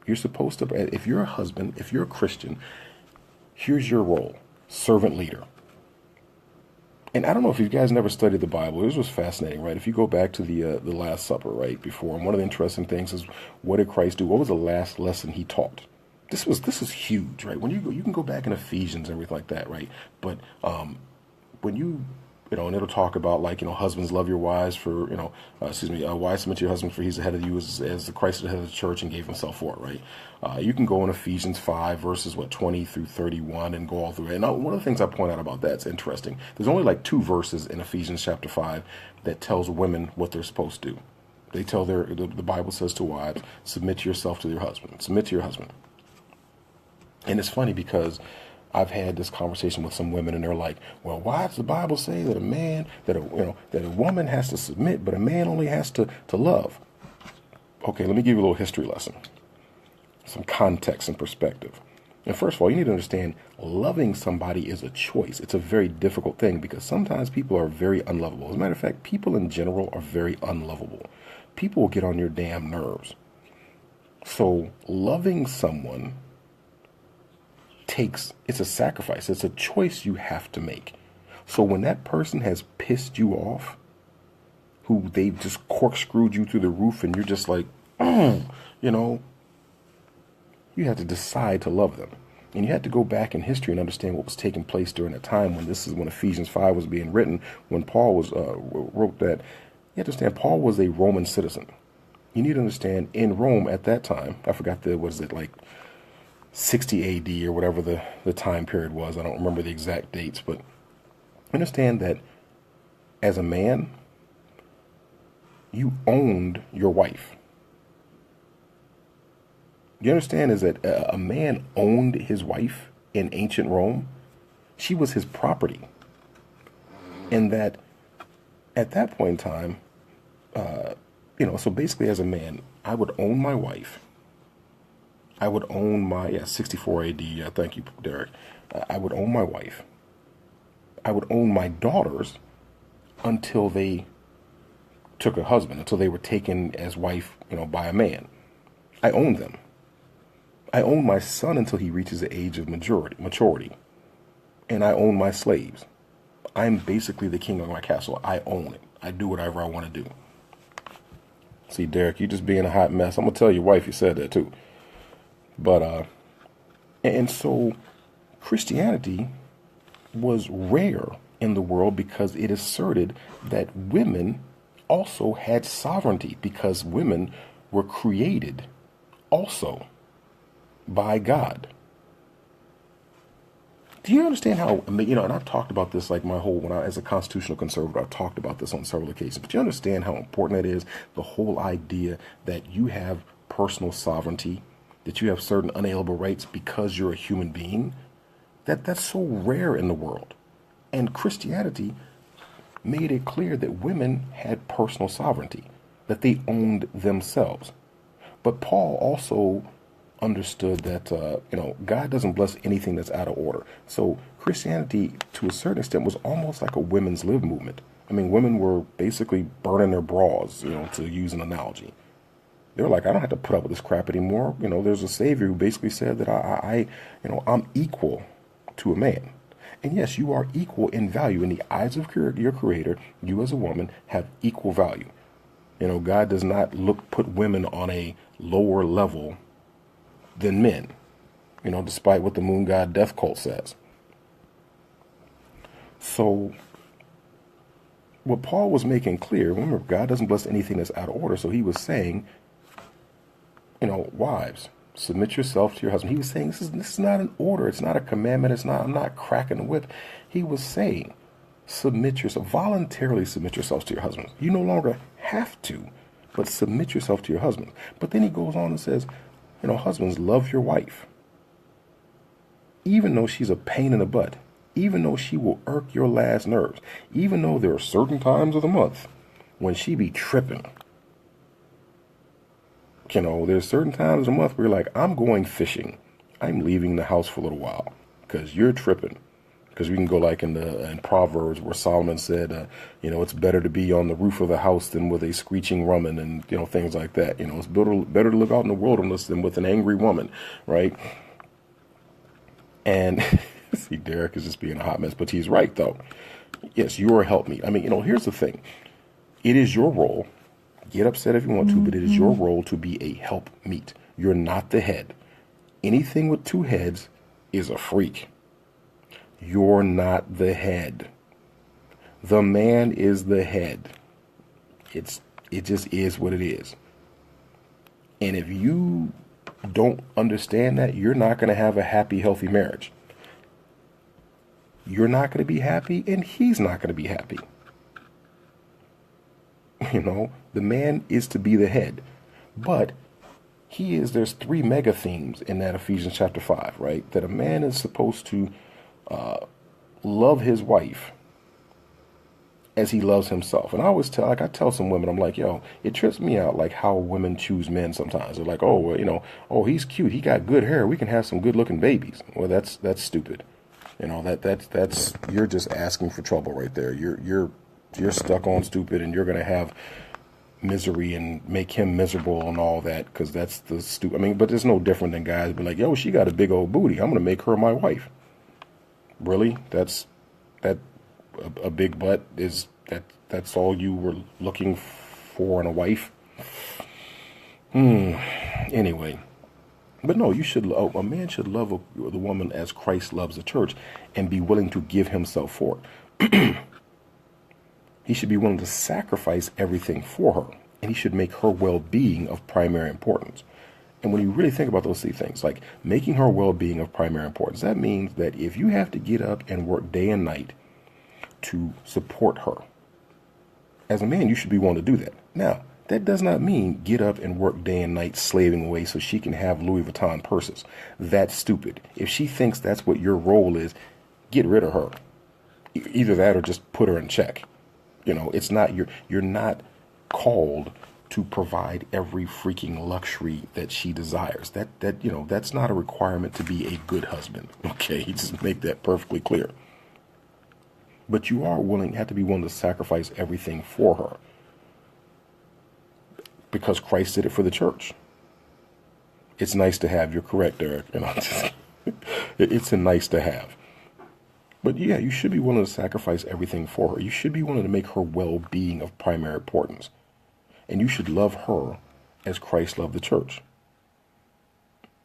You're supposed to, if you're a husband, if you're a Christian, here's your role: servant leader. And I don't know if you guys never studied the Bible. This was fascinating, right? If you go back to the Last Supper, right, before, and one of the interesting things is, what did Christ do? What was the last lesson he taught? This is huge, right? When you can go back in Ephesians and everything like that, right? But when and it'll talk about husbands, love your wives for, wives submit to your husband for he's the head of you as the Christ is the head of the church and gave himself for it, right? You can go in Ephesians 5 verses 20 through 31 and go all through it. And one of the things I point out about that's interesting. There's only 2 verses in Ephesians chapter 5 that tells women what they're supposed to do. They tell the Bible says to wives, submit yourself to your husband. Submit to your husband. And it's funny because I've had this conversation with some women, and they're like, "Well, why does the Bible say that a woman has to submit, but a man only has to love?" Okay, let me give you a little history lesson, some context and perspective. And first of all, you need to understand, loving somebody is a choice. It's a very difficult thing because sometimes people are very unlovable. As a matter of fact, people in general are very unlovable. People will get on your damn nerves. So loving someone it's a sacrifice. It's a choice you have to make. So when that person has pissed you off, who they've just corkscrewed you through the roof, and you're just like, you have to decide to love them. And you have to go back in history and understand what was taking place during that time when Ephesians 5 was being written, when Paul wrote that. You have to understand, Paul was a Roman citizen. You need to understand, in Rome at that time, I forgot 60 AD or whatever the time period was. I don't remember the exact dates, but understand that as a man, You owned your wife. You understand is that a man owned his wife in ancient Rome? She was his property. And that at that point in time, so basically as a man, I would own my wife. I would own my, 64 AD, thank you, Derek. I would own my wife. I would own my daughters until they took a husband, until they were taken as wife, by a man. I owned them. I own my son until he reaches the age of maturity. And I own my slaves. I'm basically the king of my castle. I own it. I do whatever I want to do. See, Derek, you just being a hot mess. I'm going to tell your wife you said that too. But, and so Christianity was rare in the world because it asserted that women also had sovereignty, because women were created also by God. Do you understand how, and I've talked about this like as a constitutional conservative, I've talked about this on several occasions, but you understand how important that is, the whole idea that you have personal sovereignty, that you have certain unalienable rights because you're a human being? That's so rare in the world. And Christianity made it clear that women had personal sovereignty, that they owned themselves. But Paul also understood that, God doesn't bless anything that's out of order. So Christianity, to a certain extent, was almost like a women's lib movement. I mean, women were basically burning their bras, to use an analogy. They were like, I don't have to put up with this crap anymore. There's a savior who basically said that I'm equal to a man. And yes, you are equal in value in the eyes of your creator. You as a woman have equal value. God does not put women on a lower level than men, despite what the moon god death cult says. So what Paul was making clear, remember, God doesn't bless anything that's out of order. So he was saying, wives, submit yourself to your husband. He was saying this is not an order. It's not a commandment. I'm not cracking the whip. He was saying, voluntarily submit yourselves to your husbands. You no longer have to, but submit yourself to your husband. But then he goes on and says, husbands, love your wife, even though she's a pain in the butt, even though she will irk your last nerves, even though there are certain times of the month when she be tripping. There's certain times of the month where you're like, I'm going fishing. I'm leaving the house for a little while because you're tripping. Because we can go like in Proverbs where Solomon said, it's better to be on the roof of the house than with a screeching woman, and, things like that. It's better to live out in the wilderness than with an angry woman, right? And see, Derek is just being a hot mess, but he's right, though. Yes, you are a helpmeet. I mean, here's the thing. It is your role. Get upset if you want to, but it is your role to be a helpmeet. You're not the head. Anything with two heads is a freak. You're not the head. The man is the head. It just is what it is. And if you don't understand that, you're not going to have a happy, healthy marriage. You're not going to be happy, and he's not going to be happy. The man is to be the head. But there's 3 mega themes in that Ephesians chapter 5, right? That a man is supposed to love his wife as he loves himself. And I always I tell some women, I'm like, it trips me out, like how women choose men sometimes. They're like, oh, he's cute, he got good hair, we can have some good looking babies. Well, that's stupid. That's you're just asking for trouble right there. You're stuck on stupid, and you're gonna have misery and make him miserable and all that, because that's the stupid. I mean, but it's no different than guys being like, she got a big old booty, I'm gonna make her my wife. Really? That's a big butt is that's all you were looking for in a wife? Anyway, but no, a man should love the woman as Christ loves the church and be willing to give himself for it. He should be willing to sacrifice everything for her, and he should make her well-being of primary importance. And when you really think about those 3 things, like making her well-being of primary importance, that means that if you have to get up and work day and night to support her As a man, you should be willing to do that. Now, that does not mean get up and work day and night slaving away so she can have Louis Vuitton purses. That's stupid. If she thinks that's what your role is, get rid of her. Either that or just put her in check. It's not you're not called to provide every freaking luxury that she desires. That's not a requirement to be a good husband. Okay, just make that perfectly clear. But you have to be willing to sacrifice everything for her. Because Christ did it for the church. It's nice to have. You're correct, Derek. It's a nice to have. But yeah, you should be willing to sacrifice everything for her. You should be willing to make her well-being of primary importance. And you should love her as Christ loved the church.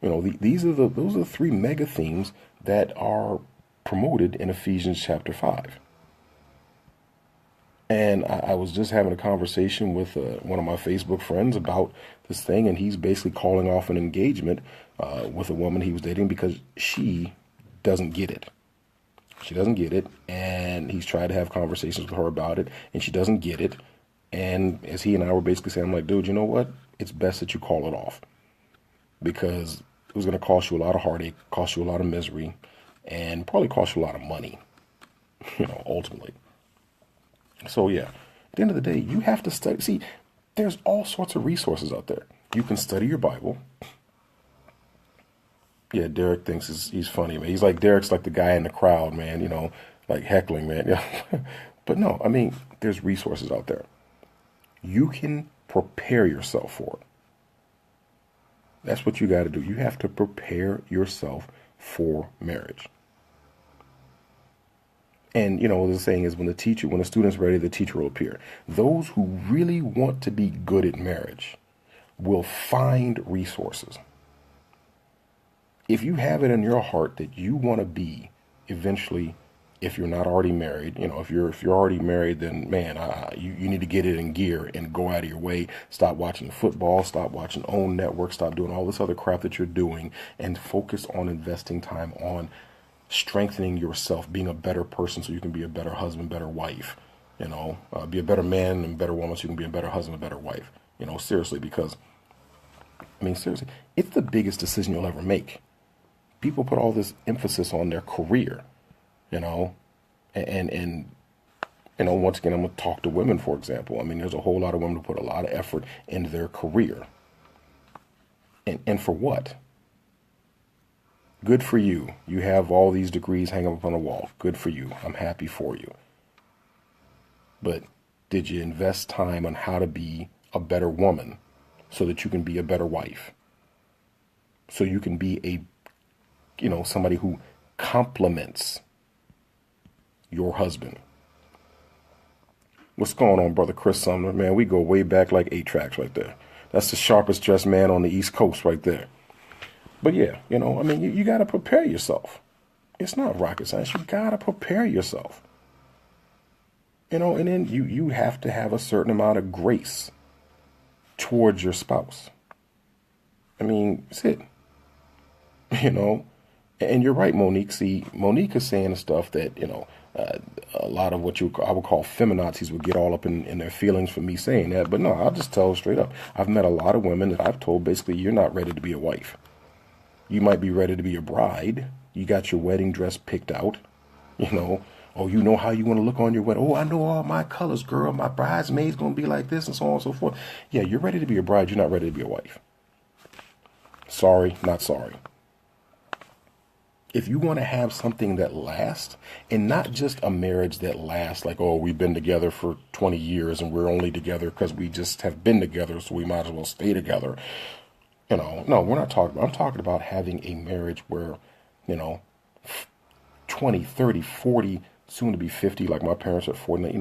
Those are the three mega themes that are promoted in Ephesians chapter 5. And I was just having a conversation with one of my Facebook friends about this thing, and he's basically calling off an engagement with a woman he was dating because she doesn't get it. She doesn't get it, and he's tried to have conversations with her about it, and she doesn't get it. And as he and I were basically saying, I'm like, dude, you know what? It's best that you call it off because it was going to cost you a lot of heartache, cost you a lot of misery, and probably cost you a lot of money, ultimately. So yeah, at the end of the day, you have to study. See, there's all sorts of resources out there. You can study your Bible. Yeah, Derek thinks he's funny, man. Derek's like the guy in the crowd, man, like heckling, man. Yeah. But no, there's resources out there. You can prepare yourself for it. That's what you got to do. You have to prepare yourself for marriage. And, the saying is when the student's ready, the teacher will appear. Those who really want to be good at marriage will find resources. If you have it in your heart that you want to be eventually, if you're not already married, if you're already married, then man, you need to get it in gear and go out of your way. Stop watching football, stop watching OWN Network, stop doing all this other crap that you're doing, and focus on investing time on strengthening yourself, being a better person so you can be a better husband, better wife, be a better man and better woman so you can be a better husband, a better wife, seriously, because, seriously, it's the biggest decision you'll ever make. People put all this emphasis on their career, and once again, I'm going to talk to women, for example. There's a whole lot of women who put a lot of effort into their career. And for what? Good for you. You have all these degrees hanging up on the wall. Good for you. I'm happy for you. But did you invest time on how to be a better woman so that you can be a better wife? So you can be somebody who complements your husband. What's going on, brother Chris Sumner? Man, we go way back like 8 tracks right there. That's the sharpest dressed man on the East Coast right there. But yeah, you got to prepare yourself. It's not rocket science. You got to prepare yourself. And then you have to have a certain amount of grace towards your spouse. That's it. And you're right, Monique. See, Monique is saying the stuff that, a lot of what I would call feminazis would get all up in their feelings for me saying that. But no, I'll just tell straight up. I've met a lot of women that I've told basically you're not ready to be a wife. You might be ready to be a bride. You got your wedding dress picked out, Oh, you know how you want to look on your wedding. Oh, I know all my colors, girl. My bridesmaid's going to be like this and so on and so forth. Yeah, you're ready to be a bride. You're not ready to be a wife. Sorry, not sorry. If you want to have something that lasts, and not just a marriage that lasts like, oh, we've been together for 20 years and we're only together because we just have been together, so we might as well stay together. No, we're not talking about, I'm talking about having a marriage where, 20, 30, 40, soon to be 50, like my parents are 40,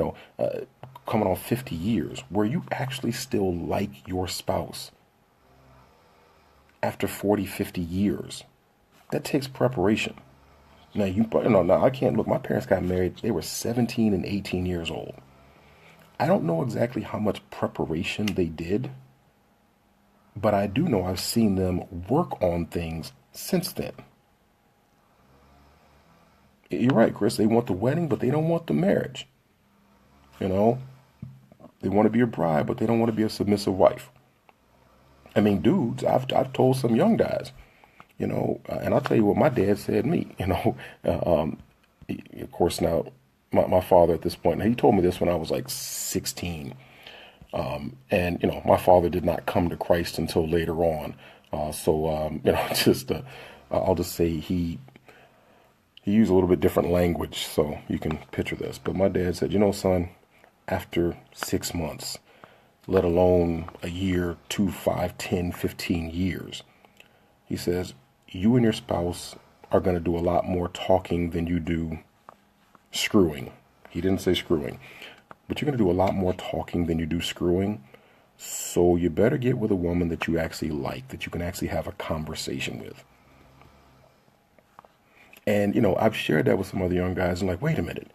coming on 50 years, where you actually still like your spouse after 40, 50 years. That takes preparation. Now, I can't look. My parents got married. They were 17 and 18 years old. I don't know exactly how much preparation they did, but I do know I've seen them work on things since then. You're right, Chris. They want the wedding, but they don't want the marriage. They They want to be a bride, but they don't want to be a submissive wife. I mean, dudes, I've told some young guys, and I'll tell you what my dad said to me, of course, now my father at this point, he told me this when I was like 16. And, my father did not come to Christ until later on. I'll just say he used a little bit different language, so you can picture this. But my dad said, son, after 6 months, let alone a year, 2, 5, 10, 15 years, he says, you and your spouse are going to do a lot more talking than you do screwing. He didn't say screwing, but you're going to do a lot more talking than you do screwing. So you better get with a woman that you actually like, that you can actually have a conversation with. And, I've shared that with some other young guys and like, wait a minute.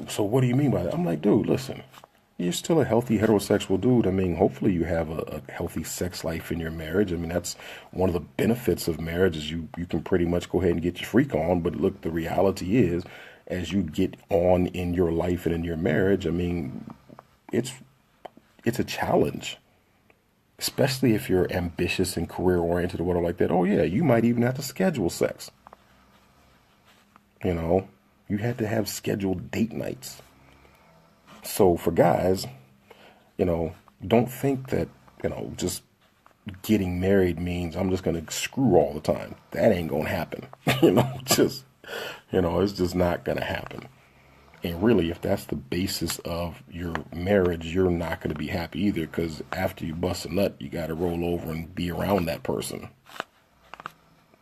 So what do you mean by that? I'm like, dude, listen, you're still a healthy heterosexual dude. I mean, hopefully you have a healthy sex life in your marriage. I mean, that's one of the benefits of marriage is you can pretty much go ahead and get your freak on. But look, the reality is, as you get on in your life and in your marriage, I mean, it's a challenge, especially if you're ambitious and career oriented or whatever like that. Oh yeah, you might even have to schedule sex. You had to have scheduled date nights. So for guys, don't think that, just getting married means I'm just going to screw all the time. That ain't going to happen. It's just not going to happen. And really, if that's the basis of your marriage, you're not going to be happy either, because after you bust a nut, you got to roll over and be around that person.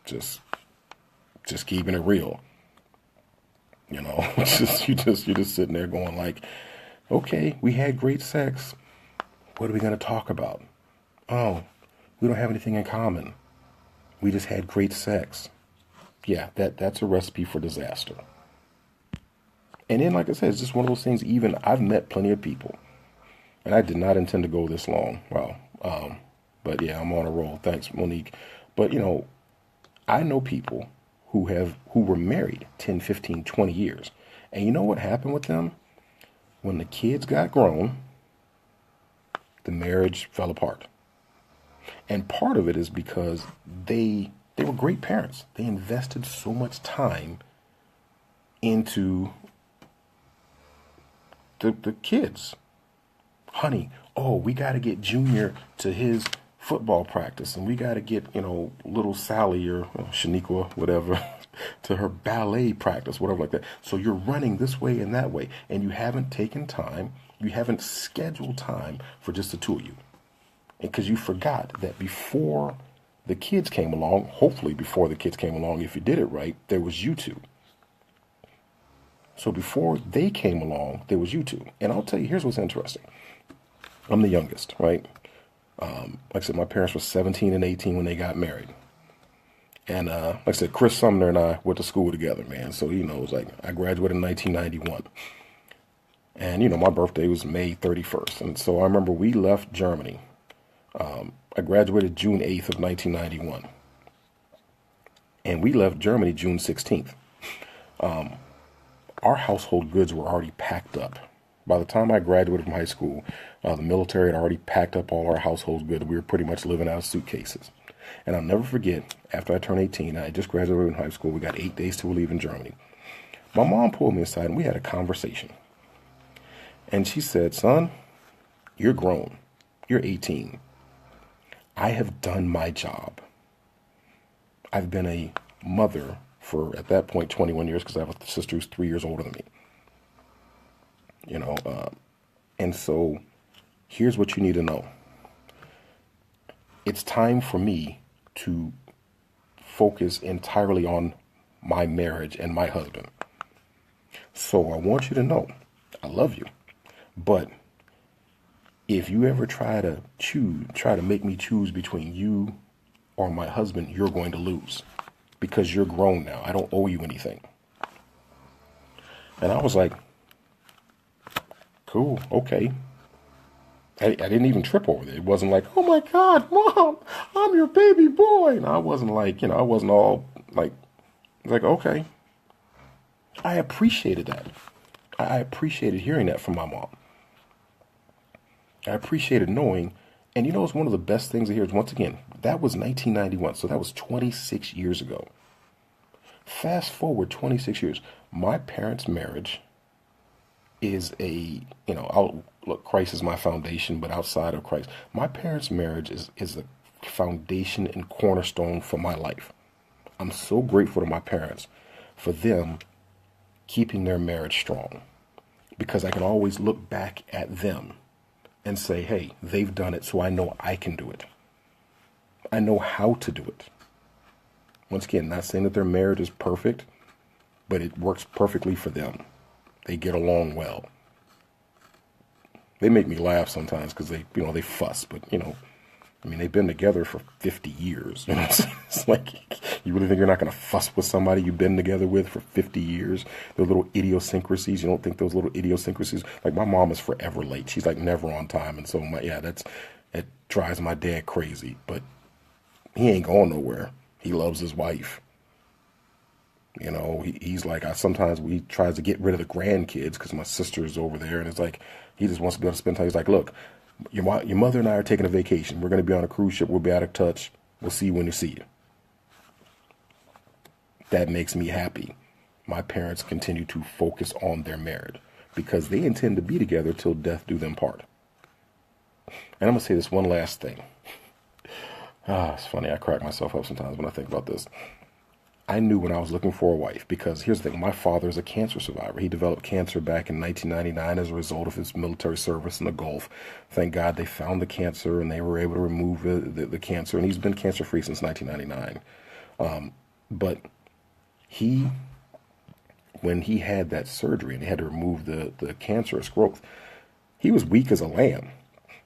Just keeping it real. You're just sitting there going like, okay, we had great sex. What are we going to talk about? Oh, we don't have anything in common. We just had great sex. Yeah, that's a recipe for disaster. And then, like I said, it's just one of those things. Even I've met plenty of people, and I did not intend to go this long. Wow. But yeah, I'm on a roll. Thanks, Monique. But I know people who were married 10, 15, 20 years. And you know what happened with them? When the kids got grown, the marriage fell apart. And part of it is because they were great parents. They invested so much time into the kids. Honey, we got to get Junior to his football practice, and we got to get, little Sally or Shaniqua, whatever, to her ballet practice, whatever like that. So you're running this way and that way, and you haven't taken time, you haven't scheduled time for just the two of you. And because you forgot that before the kids came along, hopefully before the kids came along, if you did it right, there was you two. So before they came along, there was you two. And I'll tell you, here's what's interesting. I'm the youngest, right? Like I said, my parents were 17 and 18 when they got married. And like I said, Chris Sumner and I went to school together, man. So, it was like I graduated in 1991. And, my birthday was May 31st. And so I remember we left Germany. I graduated June 8th of 1991. And we left Germany June 16th. Our household goods were already packed up. By the time I graduated from high school, the military had already packed up all our household goods. We were pretty much living out of suitcases. And I'll never forget, after I turned 18, I just graduated from high school. We got 8 days to leave in Germany. My mom pulled me aside and we had a conversation. And she said, son, you're grown. You're 18. I have done my job. I've been a mother for, at that point, 21 years, because I have a sister who's 3 years older than me. And so here's what you need to know. It's time for me to focus entirely on my marriage and my husband. So I want you to know, I love you, but if you ever try to make me choose between you or my husband, you're going to lose, because you're grown now. I don't owe you anything. And I was like, cool, okay. I didn't even trip over it. It wasn't like, oh my God, Mom, I'm your baby boy. And I wasn't like, I wasn't all like, okay. I appreciated that. I appreciated hearing that from my mom. I appreciated knowing, and you know, it's one of the best things to hear is once again, that was 1991, so that was 26 years ago. Fast forward 26 years, my parents' marriage is look, Christ is my foundation, but outside of Christ, my parents' marriage is a foundation and cornerstone for my life. I'm so grateful to my parents for them keeping their marriage strong because I can always look back at them and say, hey, they've done it, so I know I can do it. I know how to do it. Once again, not saying that their marriage is perfect, but it works perfectly for them. They get along well. They make me laugh sometimes because they fuss, but I mean, they've been together for 50 years. It's like, you really think you're not going to fuss with somebody you've been together with for 50 years? The little idiosyncrasies, you don't think those little idiosyncrasies, like my mom is forever late. She's like never on time. And so it drives my dad crazy, but he ain't going nowhere. He loves his wife. He's like, sometimes he tries to get rid of the grandkids because my sister's over there, and it's like, he just wants to be able to spend time. He's like, look, your mother and I are taking a vacation. We're going to be on a cruise ship. We'll be out of touch. We'll see you when you see you. That makes me happy. My parents continue to focus on their marriage because they intend to be together till death do them part. And I'm going to say this one last thing. It's funny. I crack myself up sometimes when I think about this. I knew when I was looking for a wife, because here's the thing, my father is a cancer survivor. He developed cancer back in 1999 as a result of his military service in the Gulf. Thank God they found the cancer and they were able to remove the cancer, and he's been cancer-free since 1999. But when he had that surgery and they had to remove the cancerous growth, he was weak as a lamb.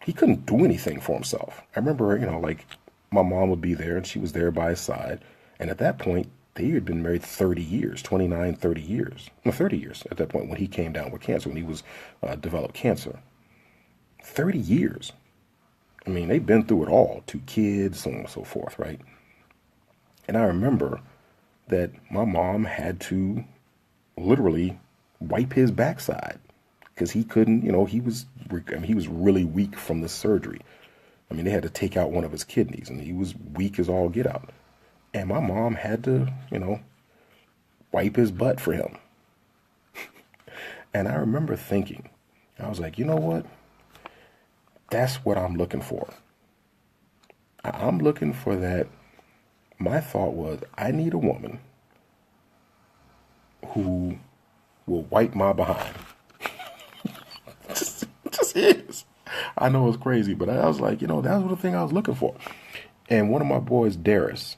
He couldn't do anything for himself. I remember, like my mom would be there and she was there by his side. And at that point, they had been married 30 years, 29, 30 years. No, 30 years at that point when he came down with cancer, when he was developed cancer. 30 years. I mean, they've been through it all. 2 kids, so on and so forth, right? And I remember that my mom had to literally wipe his backside because he couldn't, he was really weak from the surgery. I mean, they had to take out one of his kidneys and he was weak as all get out. And my mom had to, wipe his butt for him. And I remember thinking, I was like, you know what? That's what I'm looking for. I'm looking for that. My thought was, I need a woman who will wipe my behind. just is. I know it's crazy, but I was like, that was the thing I was looking for. And one of my boys, Darius,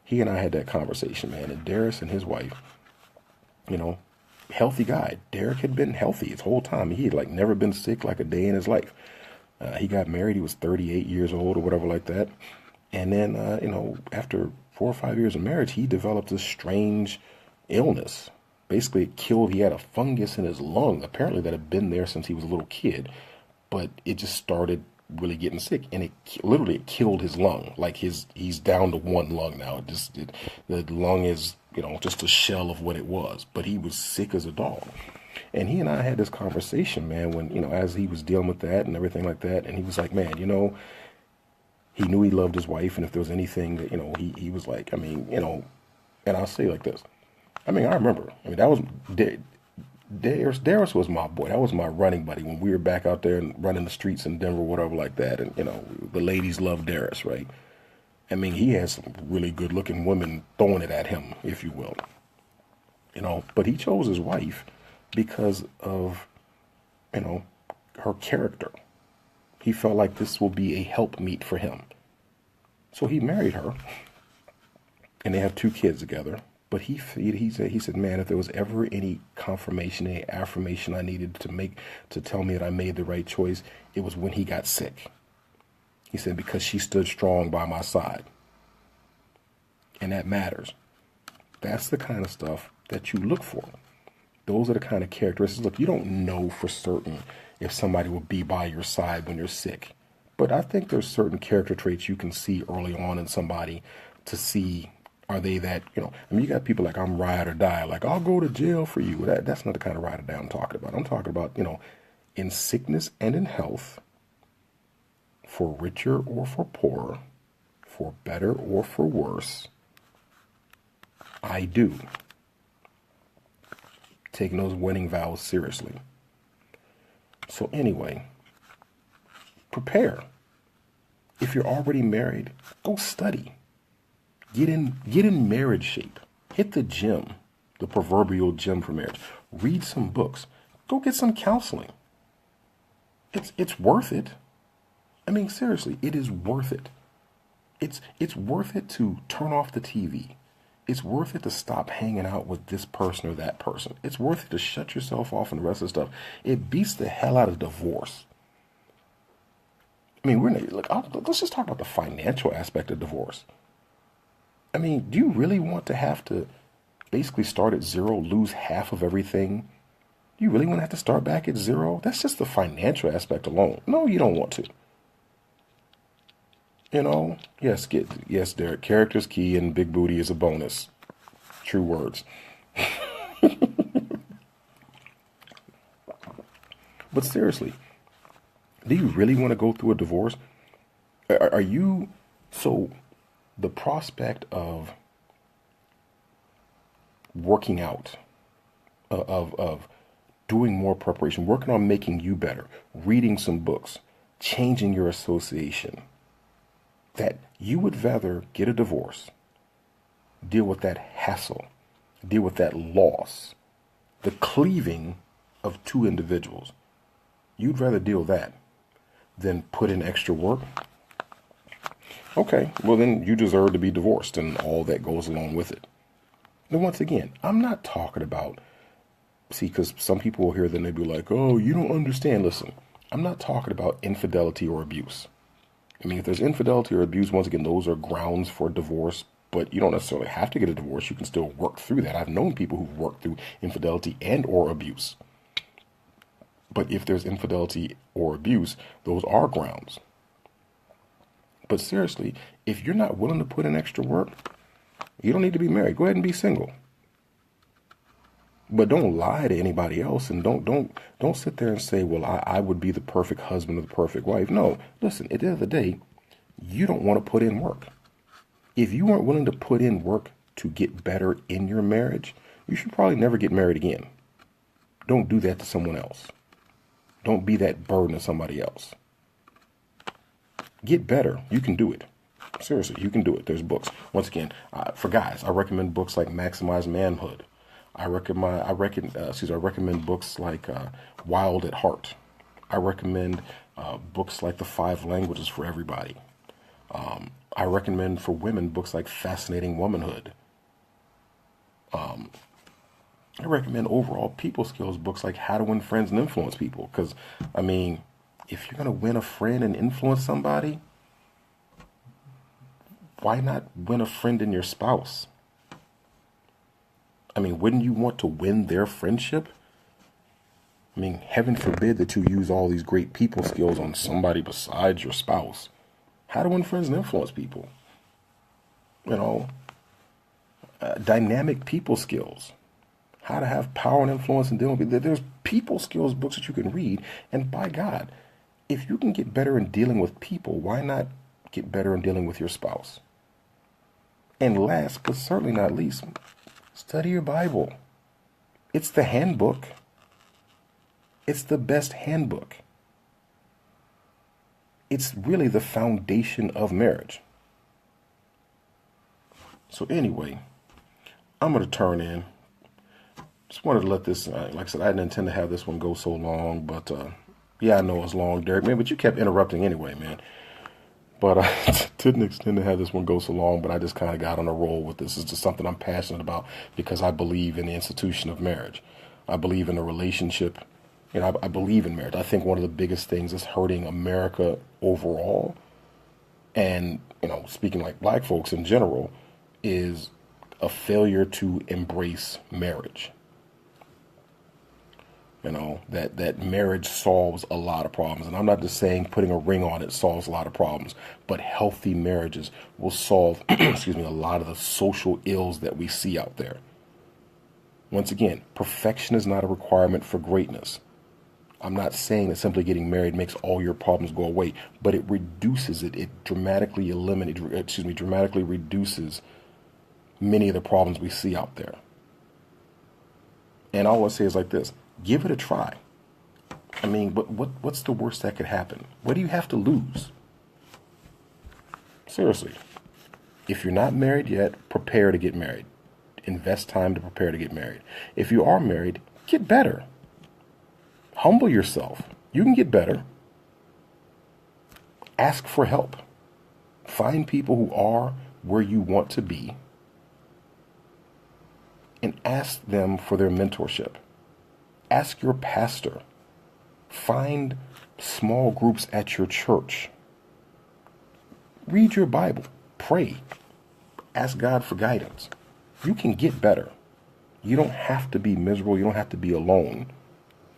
he and I had that conversation, man. And Darius and his wife, healthy guy. Derek had been healthy his whole time. He had never been sick like a day in his life. He got married. He was 38 years old or whatever like that. And then, after 4 or 5 years of marriage, he developed this strange illness. Basically, he had a fungus in his lung, apparently that had been there since he was a little kid. But it just started really getting sick, and it literally killed his lung. Like he's down to 1 lung now. The lung is just a shell of what it was, but he was sick as a dog. And he and I had this conversation, man, when as he was dealing with that and everything like that, and he was like, man, he knew he loved his wife, and if there was anything that he was like, I mean, and I'll say like this, I mean, I remember, that was Darius was my boy. That was my running buddy when we were back out there and running the streets in Denver, whatever like that. And, the ladies loved Darius, right? I mean, he had some really good looking women throwing it at him, if you will. But he chose his wife because of, her character. He felt like this will be a helpmeet for him. So he married her and they have 2 kids together. But he said, man, if there was ever any confirmation, any affirmation I needed to tell me that I made the right choice, it was when he got sick. He said, because she stood strong by my side. And that matters. That's the kind of stuff that you look for. Those are the kind of characteristics. Look, you don't know for certain if somebody will be by your side when you're sick. But I think there's certain character traits you can see early on in somebody to see, are they that, you got people like, I'm ride or die, like, I'll go to jail for you. That's not the kind of ride or die I'm talking about. I'm talking about, in sickness and in health, for richer or for poorer, for better or for worse, I do. Taking those wedding vows seriously. So anyway, prepare. If you're already married, go study. Get in marriage shape. Hit the gym, the proverbial gym for marriage. Read some books. Go get some counseling. It's worth it. I mean, seriously, it is worth it. It's worth it to turn off the TV. It's worth it to stop hanging out with this person or that person. It's worth it to shut yourself off and the rest of the stuff. It beats the hell out of divorce. I mean, let's just talk about the financial aspect of divorce. I mean, do you really want to have to basically start at zero, lose half of everything? Do you really want to have to start back at zero? That's just the financial aspect alone. No, you don't want to. Yes, Derek, character's key and big booty is a bonus. True words. But seriously, do you really want to go through a divorce? Are you, so the prospect of working out, of doing more preparation, working on making you better, reading some books, changing your association, that you would rather get a divorce, deal with that hassle, deal with that loss, the cleaving of two individuals. You'd rather deal with that than put in extra work? Okay, well then you deserve to be divorced and all that goes along with it. And once again, I'm not talking about, because some people will hear that and they'll be like, oh, you don't understand. Listen, I'm not talking about infidelity or abuse. I mean, if there's infidelity or abuse, once again, those are grounds for divorce, but you don't necessarily have to get a divorce. You can still work through that. I've known people who've worked through infidelity and or abuse. But if there's infidelity or abuse, those are grounds. But seriously, if you're not willing to put in extra work, you don't need to be married. Go ahead and be single. But don't lie to anybody else, and don't sit there and say, well, I would be the perfect husband or the perfect wife. No, listen, at the end of the day, you don't want to put in work. If you aren't willing to put in work to get better in your marriage, you should probably never get married again. Don't do that to someone else. Don't be that burden to somebody else. Get better. You can do it. Seriously, you can do it. There's books. Once again, for guys, I recommend books like Maximize Manhood. I recommend books like Wild at Heart. I recommend books like The 5 Languages for Everybody. I recommend for women books like Fascinating Womanhood. I recommend overall people skills books like How to Win Friends and Influence People. Because, I mean, if you're going to win a friend and influence somebody, why not win a friend in your spouse? I mean, wouldn't you want to win their friendship? I mean, heaven forbid that you use all these great people skills on somebody besides your spouse. How to win friends and influence people. Dynamic people skills. How to have power and influence and deal with people. There's people skills books that you can read. And by God, if you can get better in dealing with people, why not get better in dealing with your spouse? And last, but certainly not least, study your Bible. It's the handbook. It's the best handbook. It's really the foundation of marriage. So anyway, I'm going to turn in. Just wanted to let this, like I said, I didn't intend to have this one go so long, but yeah, I know it's long, Derek, man, but you kept interrupting anyway, man. But I didn't intend to have this one go so long, but I just kind of got on a roll with this. It's just something I'm passionate about because I believe in the institution of marriage. I believe in a relationship. I believe in marriage. I think one of the biggest things that's hurting America overall, and, speaking like black folks in general, is a failure to embrace marriage. That marriage solves a lot of problems. And I'm not just saying putting a ring on it solves a lot of problems, but healthy marriages will solve, a lot of the social ills that we see out there. Once again, perfection is not a requirement for greatness. I'm not saying that simply getting married makes all your problems go away, but it reduces it. It dramatically reduces many of the problems we see out there. And all I say is like this: give it a try. I mean, what's the worst that could happen? What do you have to lose? Seriously. If you're not married yet, prepare to get married. Invest time to prepare to get married. If you are married, get better. Humble yourself. You can get better. Ask for help. Find people who are where you want to be and ask them for their mentorship. Ask your pastor. Find small groups at your church. Read your Bible. Pray. Ask God for guidance. You can get better. You don't have to be miserable. You don't have to be alone.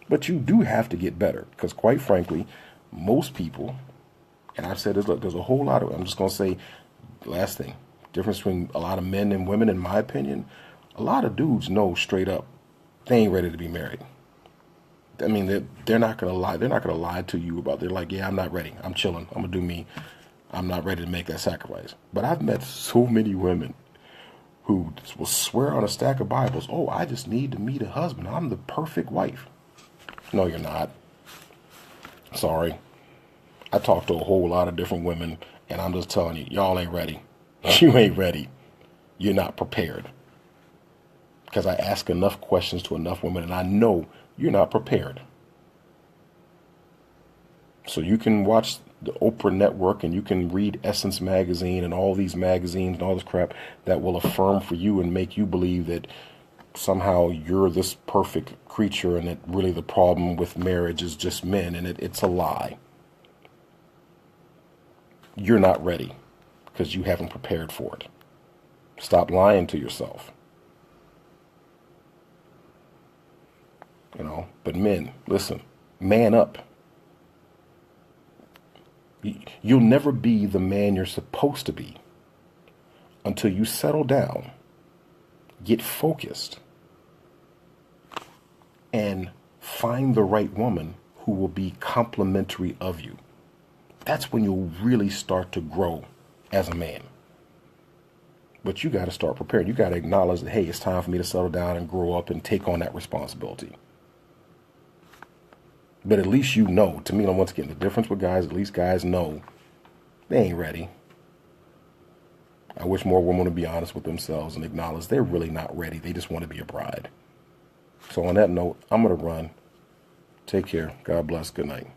But you do have to get better. Because quite frankly, most people, and I've said this, look, there's a whole lot of, I'm just going to say, last thing, difference between a lot of men and women, in my opinion, a lot of dudes know straight up they ain't ready to be married. I mean, they're not going to lie. They're not going to lie to you about, they're like, yeah, I'm not ready. I'm chilling. I'm going to do me. I'm not ready to make that sacrifice. But I've met so many women who will swear on a stack of Bibles, oh, I just need to meet a husband. I'm the perfect wife. No, you're not. Sorry. I talk to a whole lot of different women, and I'm just telling you, y'all ain't ready. You ain't ready. You're not prepared. Because I ask enough questions to enough women, and I know you're not prepared. So you can watch the Oprah Network and you can read Essence Magazine and all these magazines and all this crap that will affirm for you and make you believe that somehow you're this perfect creature and that really the problem with marriage is just men, and it's a lie. You're not ready because you haven't prepared for it. Stop lying to yourself. But men, listen, man up. You'll never be the man you're supposed to be until you settle down, get focused, and find the right woman who will be complimentary of you. That's when you'll really start to grow as a man. But you got to start preparing. You got to acknowledge that, hey, it's time for me to settle down and grow up and take on that responsibility. But at least you know, to me, once again, the difference with guys, at least guys know they ain't ready. I wish more women would be honest with themselves and acknowledge they're really not ready. They just want to be a bride. So on that note, I'm going to run. Take care. God bless. Good night.